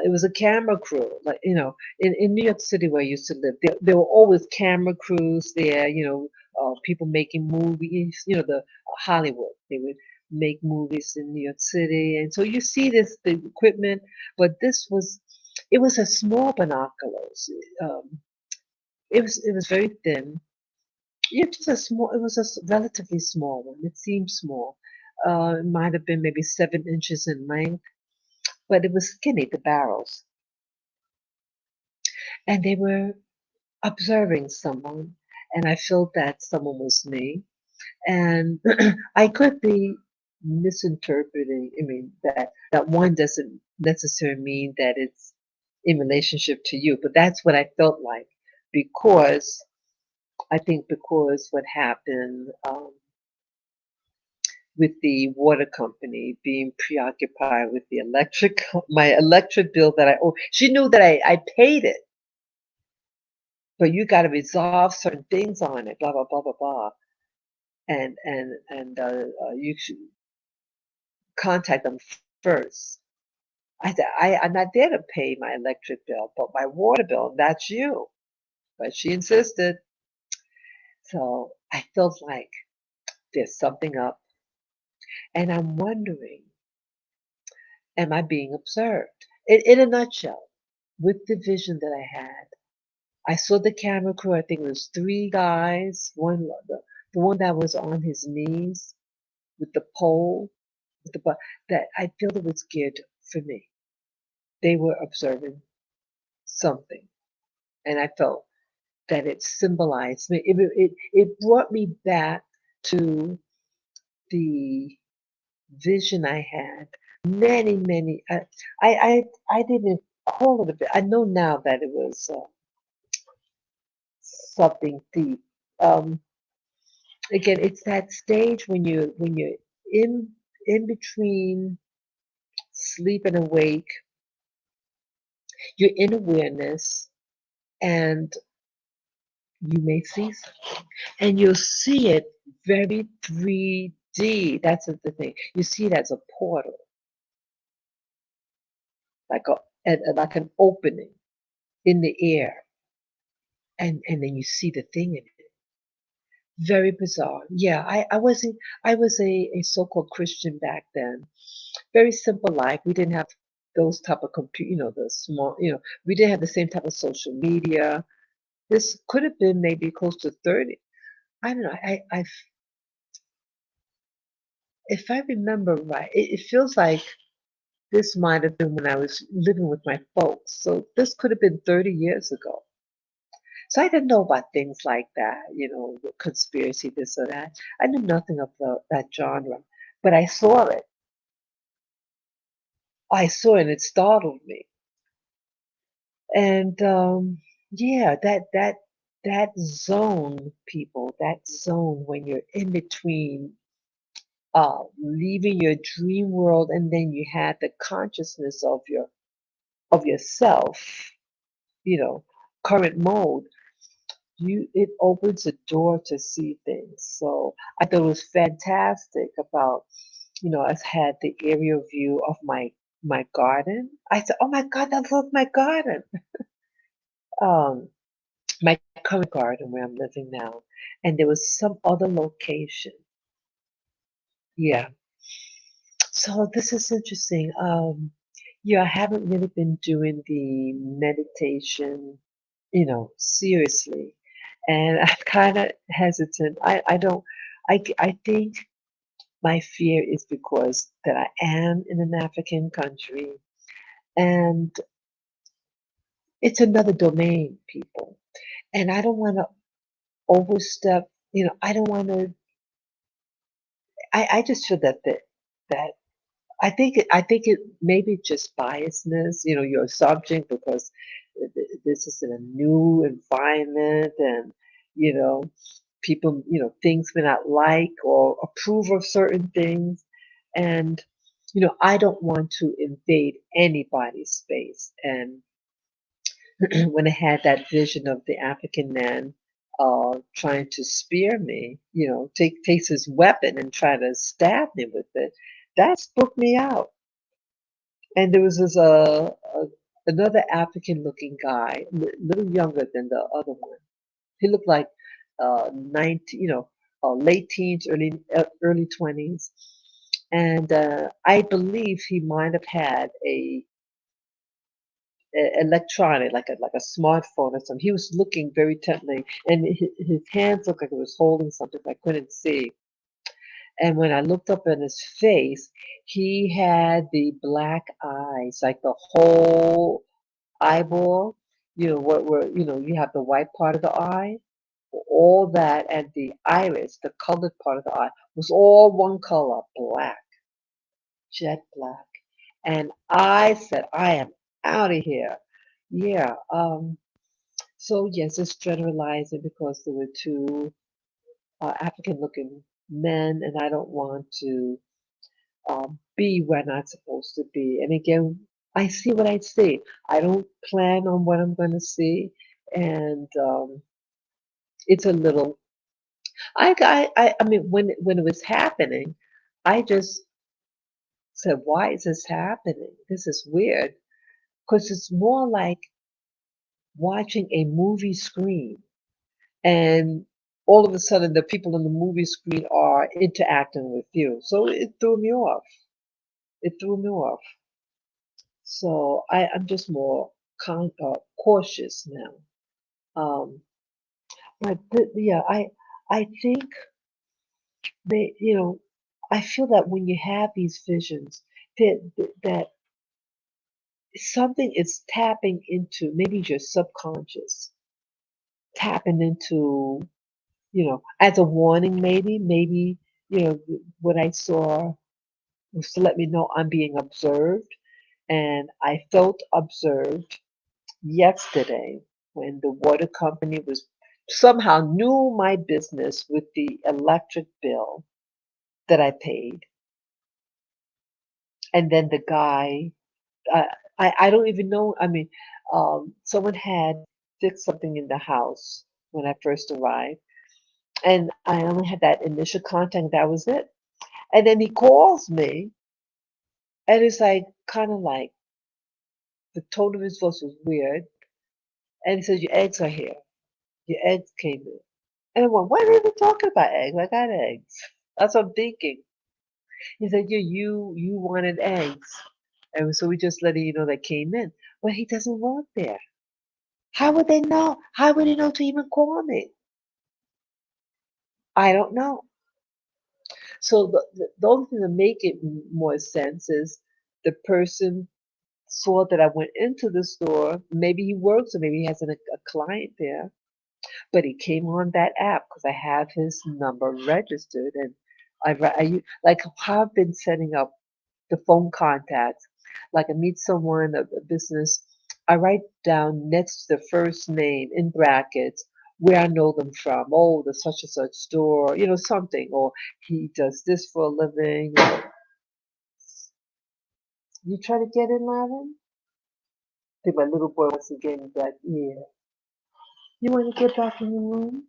It was a camera crew, like in New York City where I used to live. There were always camera crews there. People making movies. The Hollywood. They would make movies in New York City, and so you see the equipment. But it was a small binoculars. Um, it was very thin. Yeah, just a small. It was a relatively small one. It seemed small. It might have been maybe 7 inches in length, but it was skinny, the barrels. And they were observing someone. and I felt that someone was me. And I could be misinterpreting. I mean, that one doesn't necessarily mean that it's in relationship to you, but that's what I felt like because I think because what happened with the water company being preoccupied with the electric, my electric bill that I owe. She knew that I paid it, but you got to resolve certain things on it, blah blah blah blah blah, and you should contact them first. I said, I'm not there to pay my electric bill, but my water bill, that's you. But she insisted. So I felt like there's something up. And I'm wondering, am I being observed? In a nutshell, with the vision that I had, I saw the camera crew. I think it was three guys. The one that was on his knees with the pole, with that I feel it was geared for me. They were observing something, and I felt that it symbolized me. It brought me back to the vision I had. Many. I didn't call it a bit. I know now that it was something deep. Um, Again, it's that stage when you're in in between sleep and awake. You're in awareness, and you may see something, and you'll see it very 3D. That's the thing. You see it as a portal, like like an opening in the air, and then you see the thing in it. Very bizarre. Yeah, I was a so-called Christian back then. Very simple life. We didn't have those type of compute, the small, we didn't have the same type of social media. This could have been maybe close to 30. I don't know. If I remember right, it feels like this might have been when I was living with my folks. So this could have been 30 years ago. So I didn't know about things like that, conspiracy, this or that. I knew nothing of that genre, but I saw it. I saw it and it startled me. And yeah, that zone, people, that zone when you're in between leaving your dream world and then you had the consciousness of yourself, you know, current mode, it opens a door to see things. So I thought it was fantastic about, I had the aerial view of my garden. I said, "Oh my God, that looks my garden." Um, my current garden where I'm living now, and there was some other location. Yeah. So this is interesting. Yeah, I haven't really been doing the meditation, seriously, and I'm kind of hesitant. I don't. I think my fear is because that I am in an African country, and it's another domain, people, and I don't want to overstep. I don't want to. I just feel that I think it maybe just biasness, your subject because this is in a new environment and you know people things may not like or approve of certain things and I don't want to invade anybody's space and when I had that vision of the African man trying to spear me, takes his weapon and try to stab me with it, that spooked me out. And there was another African-looking guy, little younger than the other one. He looked like 19, late teens, early 20s, and I believe he might have had a electronic, like a smartphone or something. He was looking very intently, and his hands looked like he was holding something I couldn't see. And when I looked up in his face, he had the black eyes, like the whole eyeball, what were, you have the white part of the eye, all that, and the iris, the colored part of the eye, was all one color, black, jet black. And I said, I am out of here. Yeah. So yes, it's generalizing because there were two African-looking men, and I don't want to be where I'm not supposed to be. And again, I see what I see. I don't plan on what I'm going to see, and it's a little. I mean, when it was happening, I just said, "Why is this happening? This is weird." Because it's more like watching a movie screen, and all of a sudden, the people on the movie screen are interacting with you. So it threw me off. It threw me off. So I'm just more cautious now. Um, yeah, I think you know, I feel that when you have these visions, that something is tapping into maybe your subconscious, tapping into, as a warning, maybe, what I saw was to let me know I'm being observed, and I felt observed yesterday when the water company was somehow knew my business with the electric bill that I paid. And then the guy, uh, I don't even know. I mean, someone had fixed something in the house when I first arrived, and I only had that initial contact. That was it. And then he calls me, and it's like kind of like the tone of his voice was weird, and he says, "Your eggs are here. Your eggs came in." And I went, "Why are we even talking about eggs? I got eggs." That's what I'm thinking. He said, "Yeah, you wanted eggs." And so we just letting you know that came in. But he doesn't work there. How would they know? How would he know to even call me? I don't know. So the only thing to make it more sense is the person saw that I went into the store. Maybe he works or maybe he has a client there. But he came on that app because I have his number registered, and like how I've been setting up the phone contacts. Like I meet someone, a business, I write down next to the first name in brackets where I know them from. Oh, the such and such store, something. Or he does this for a living. You try to get in, Lavin? I think my little boy wants to get in that ear. You want to get back in the room?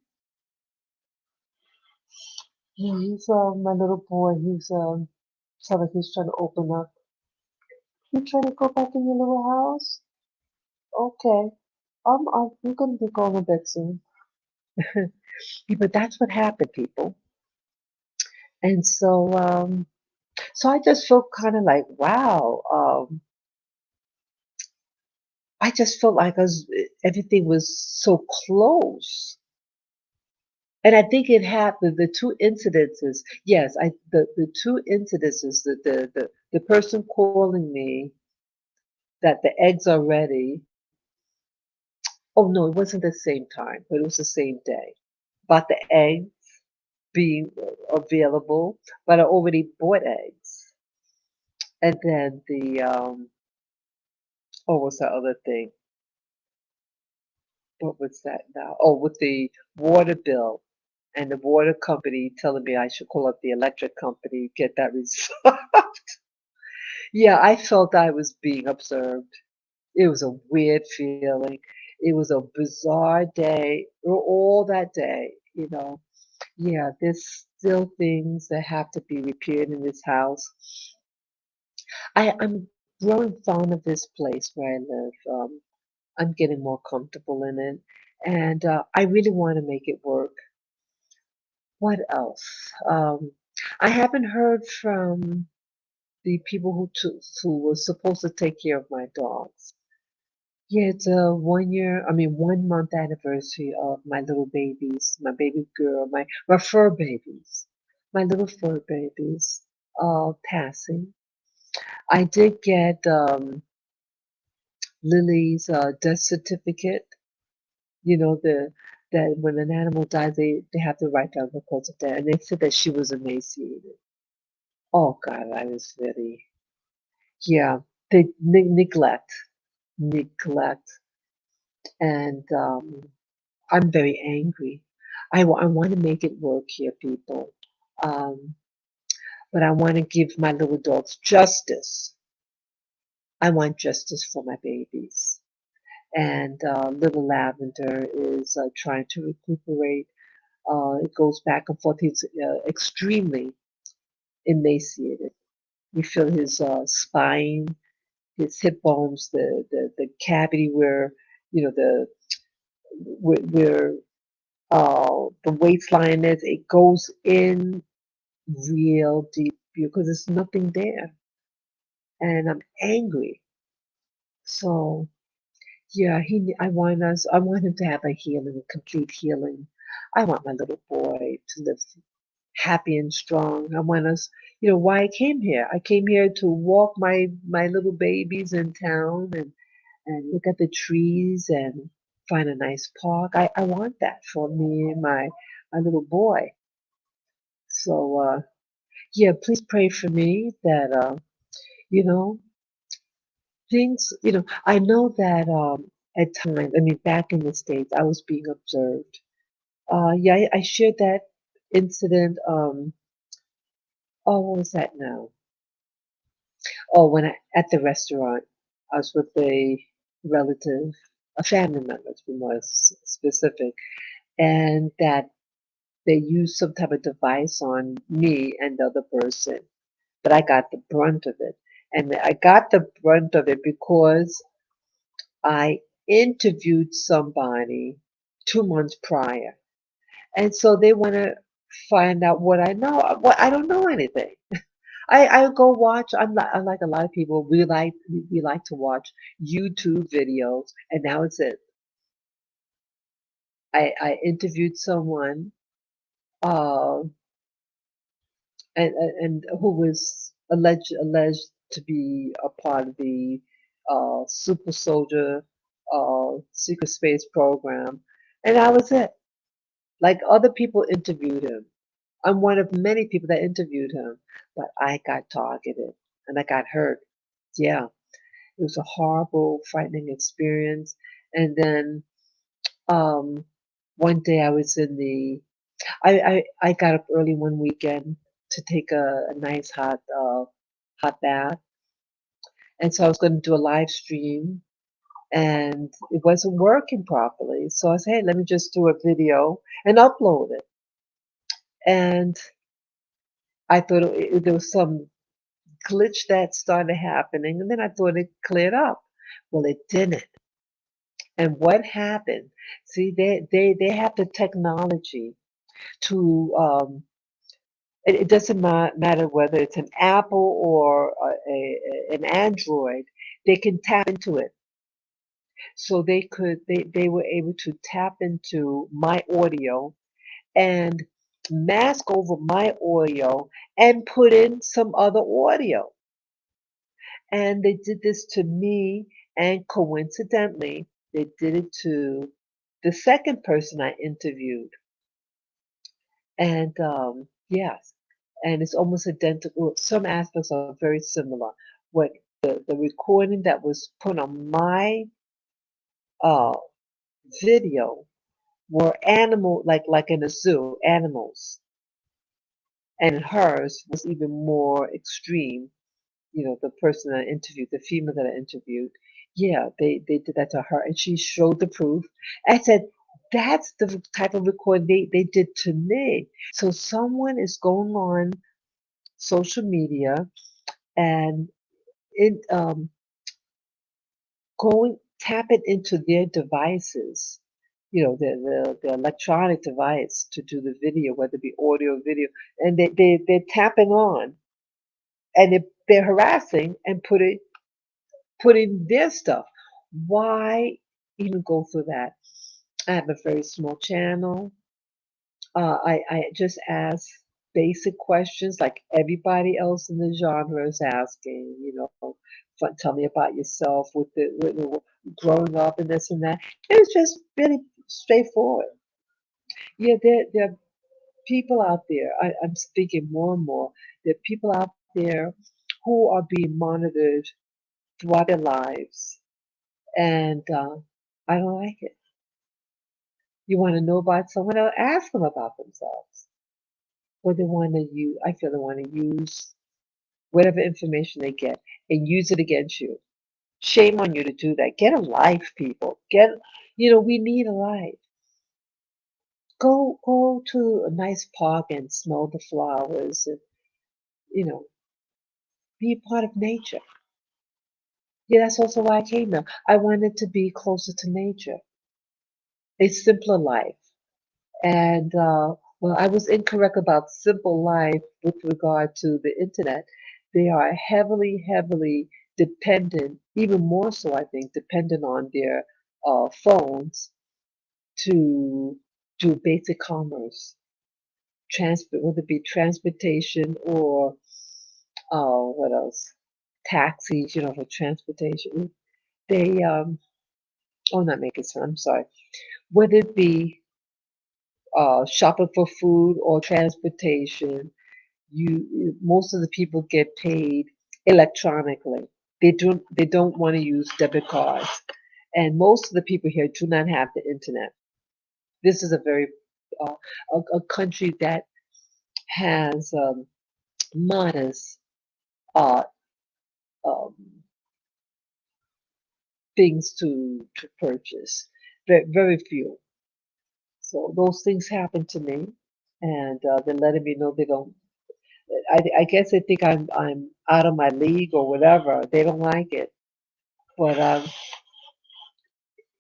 Yeah, he's my little boy. Sounds like he's trying to open up. You trying to go back in your little house? Okay. I'm gonna be going to bed soon. Yeah, but that's what happened, people. And so I just felt kind of like, wow. I just felt like everything was so close. And I think it happened. The two incidences, yes, the two incidences, the person calling me that the eggs are ready. Oh no, it wasn't the same time, but it was the same day. Bought the eggs being available, but I already bought eggs. And then what's that other thing? What was that now? Oh, with the water bill and the water company telling me I should call up the electric company, get that resolved. Yeah, I felt I was being observed. It was a weird feeling. It was a bizarre day, all that day. Yeah, there's still things that have to be repaired in this house. I'm growing fond of this place where I live. I'm getting more comfortable in it, and I really want to make it work. What else? I haven't heard from the people who were supposed to take care of my dogs. Yeah, it's a 1 year, I mean 1 month anniversary of my little babies, my baby girl, my fur babies, my little fur babies, passing. I did get Lily's death certificate. You know, that when an animal dies, they have to write down the cause of death. And they said that she was emaciated. Oh God, I was very, yeah, they neglect, and I'm very angry. I want to make it work here, people. Um, but I want to give my little dogs justice. I want justice for my babies. And little Lavender is trying to recuperate. It goes back and forth. He's extremely emaciated. You feel his spine, his hip bones, the cavity where the where the waistline is. It goes in real deep because there's nothing there, and I'm angry. So yeah, I want us. I want him to have a healing, a complete healing. I want my little boy to live happy and strong. I want us. Why I came here? I came here to walk my little babies in town and look at the trees and find a nice park. I want that for me and my little boy. So yeah, please pray for me that you know things. I know that at times, I mean, back in the States, I was being observed. Yeah, I shared that incident. Oh, what was that now? Oh, when at the restaurant, I was with a relative, a family member, to be more specific, and that they used some type of device on me and the other person, but I got the brunt of it. And I got the brunt of it because I interviewed somebody 2 months prior. And so they want to find out what I know. What I don't know anything. I go watch. I'm like a lot of people. We like to watch YouTube videos, and now it's it. I interviewed someone, uh, and who was alleged to be a part of the super soldier secret space program, and that was it. Like other people interviewed him. I'm one of many people that interviewed him, but I got targeted and I got hurt. Yeah, it was a horrible, frightening experience. And then um, one day I was in the, I got up early one weekend to take a nice hot bath, and so I was going to do a live stream, and it wasn't working properly. So I said, hey, let me just do a video and upload it. And I thought there was some glitch that started happening, and then I thought it cleared up. Well, it didn't. And what happened? See, they have the technology to. It doesn't matter whether it's an Apple or an Android. They can tap into it. So they were able to tap into my audio and mask over my audio and put in some other audio. And they did this to me, and coincidentally, they did it to the second person I interviewed. And yes, and it's almost identical. Some aspects are very similar. What the recording that was put on my uh, video were animal like in a zoo, animals, and hers was even more extreme. The person that I interviewed, the female that I interviewed, yeah, they did that to her, and she showed the proof. I said, that's the type of recording they did to me. So someone is going on social media and it going tapping into their devices, the electronic device to do the video, whether it be audio or video, and they're tapping on and they're harassing and putting their stuff. Why even go through that? I have a very small channel. I just ask basic questions like everybody else in the genre is asking. Tell me about yourself with growing up and this and that. It was just really straightforward. Yeah, there are people out there. I'm speaking more and more. There are people out there who are being monitored throughout their lives, and I don't like it. You want to know about someone else? Ask them about themselves. Or they want to use. I feel they want to use whatever information they get and use it against you. Shame on you to do that. Get a life, people. We need a life. Go to a nice park and smell the flowers and, you know, be a part of nature. Yeah, that's also why I came here. I wanted to be closer to nature, a simpler life. And well, I was incorrect about simple life with regard to the internet. They are heavily, heavily dependent, even more so, I think, dependent on their phones to do basic commerce, whether it be transportation or what else? Taxis, for transportation. They not making sense. I'm sorry. Whether it be shopping for food or transportation, most of the people get paid electronically. They don't want to use debit cards, and most of the people here do not have the internet. This is a very uh, a country that has modest uh, um, things to purchase. Very, very few. So those things happen to me, and they're letting me know they don't. I guess they think I'm out of my league or whatever. They don't like it, but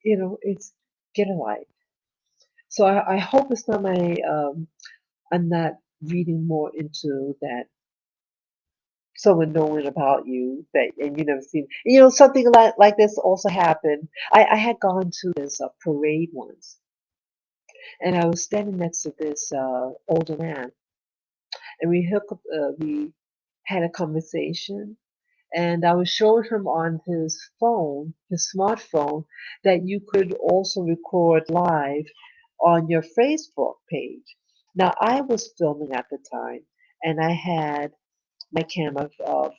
it's get a life. So I hope it's not I'm not reading more into that someone knowing about you that and you never seen. Something like this also happened. I had gone to this parade once, and I was standing next to this older man, and we had a conversation, and I was showing him on his smartphone, that you could also record live on your Facebook page. Now, I was filming at the time, and I had my camera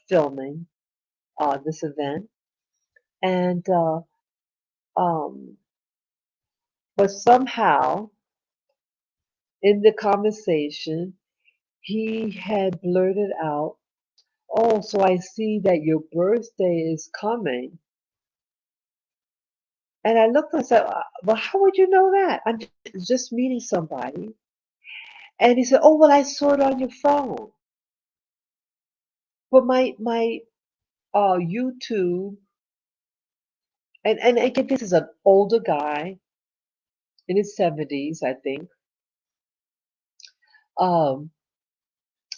filming this event, and um, but somehow in the conversation, he had blurted out, "Oh, so I see that your birthday is coming." And I looked and said, "Well, how would you know that? I'm just meeting somebody." And he said, "Oh, well, I saw it on your phone." But my YouTube, and again, this is an older guy in his 70s, I think. Um,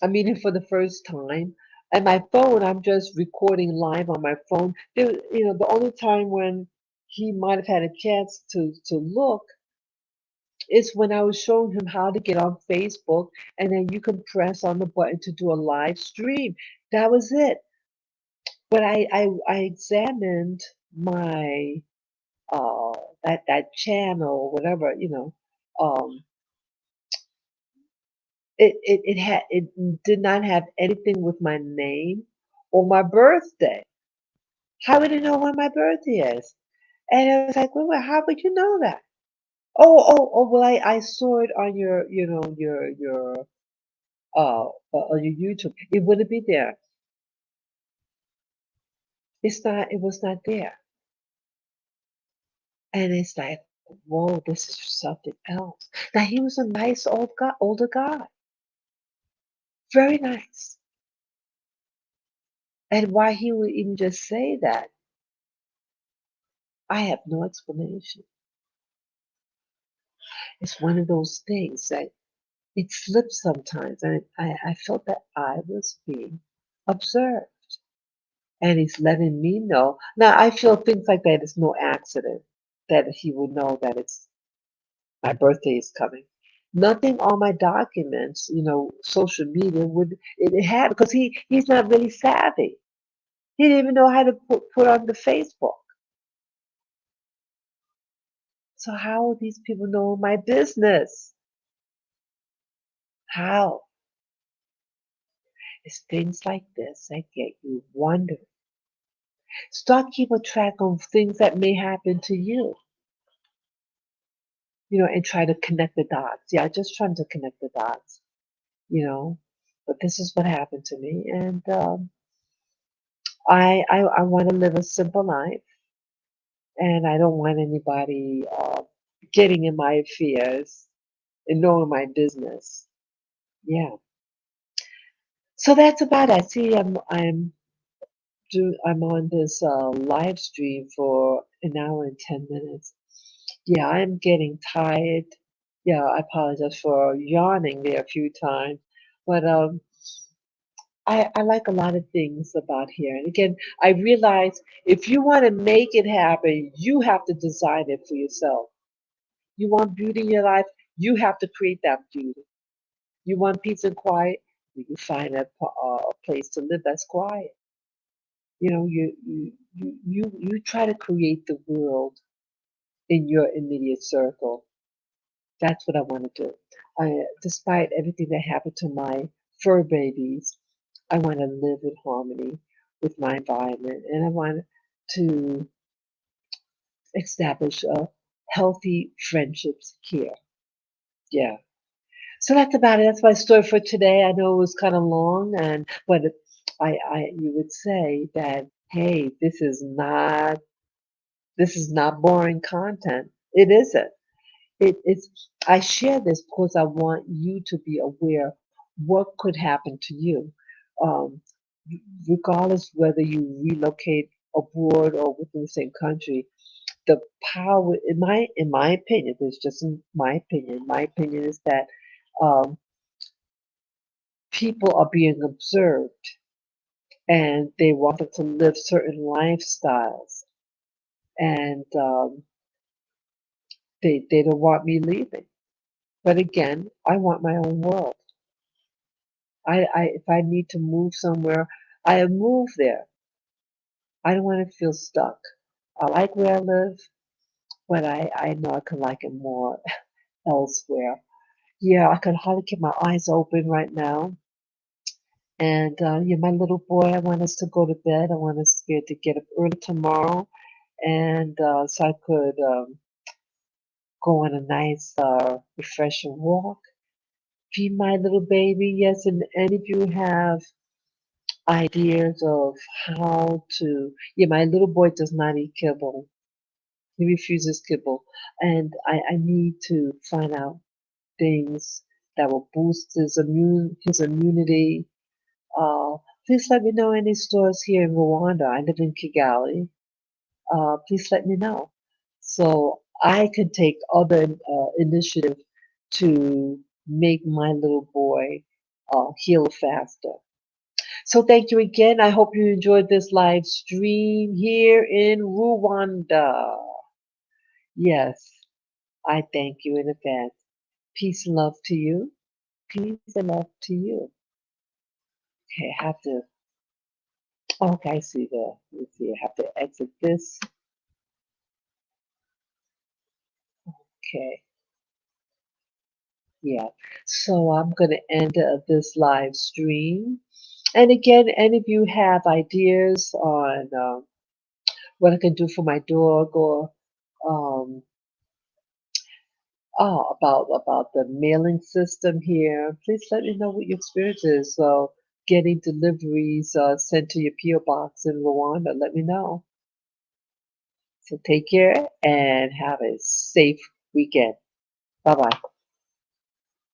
I'm meeting for the first time. And my phone, I'm just recording live on my phone. The only time when he might have had a chance to look is when I was showing him how to get on Facebook, and then you can press on the button to do a live stream. That was it. But I examined my uh that channel, whatever, um it did not have anything with my name or my birthday. How would it know when my birthday is? And I was like, wait, how would you know that? Oh, well, I saw it on on your YouTube. It wouldn't be there. It was not there. And it's like, whoa, this is something else. Now he was a nice older guy, very nice. And why he would even just say that, I have no explanation. It's one of those things that it slips sometimes, and I felt that I was being observed. And he's letting me know. Now I feel things like that is no accident that he would know that it's my birthday is coming. Nothing on my documents, social media would it had because he's not really savvy. He didn't even know how to put on the Facebook. So how will these people know my business? How? It's things like this that get you wondering. Start keeping track of things that may happen to you, and try to connect the dots. Yeah, just trying to connect the dots, you know. But this is what happened to me, and I want to live a simple life, and I don't want anybody getting in my affairs and knowing my business. Yeah. So that's about it. See, I'm on this live stream for an hour and 10 minutes. Yeah, I'm getting tired. Yeah, I apologize for yawning there a few times, but I like a lot of things about here. And again, I realize if you want to make it happen, you have to design it for yourself. You want beauty in your life, you have to create that beauty. You want peace and quiet, you find a place to live that's quiet. You try to create the world in your immediate circle. That's what I want to do. Despite everything that happened to my fur babies, I want to live in harmony with my environment, and I want to establish healthy friendships here. Yeah. So that's about it. That's my story for today. I know it was kind of long, but you would say that, hey, this is not boring content. It isn't. It's I share this because I want you to be aware what could happen to you, um, regardless whether you relocate abroad or within the same country. The power, in my opinion, this is just in my opinion. My opinion is that um, people are being observed and they want them to live certain lifestyles, and they don't want me leaving. But again, I want my own world. If I need to move somewhere, I move there. I don't want to feel stuck. I like where I live, but I know I could like it more elsewhere. Yeah, I could hardly keep my eyes open right now. And yeah, my little boy, I want us to go to bed. I want us to get up early tomorrow, and so I could go on a nice, refreshing walk. Feed my little baby. Yes, and if you have ideas of how to. Yeah, my little boy does not eat kibble. He refuses kibble, and I need to find out things that will boost his immunity. Please let me know any stores here in Rwanda. I live in Kigali. Please let me know so I can take other initiative to make my little boy heal faster. So thank you again. I hope you enjoyed this live stream here in Rwanda. Yes, I thank you in advance. Peace and love to you. Peace and love to you. Okay, I have to. Okay, I see the. Let's see. I have to exit this. Okay, yeah. So I'm gonna end this live stream. And again, any of you have ideas on what I can do for my dog or um, about the mailing system here. Please let me know what your experience is. So getting deliveries sent to your PO box in Rwanda. Let me know. So take care and have a safe weekend. Bye bye.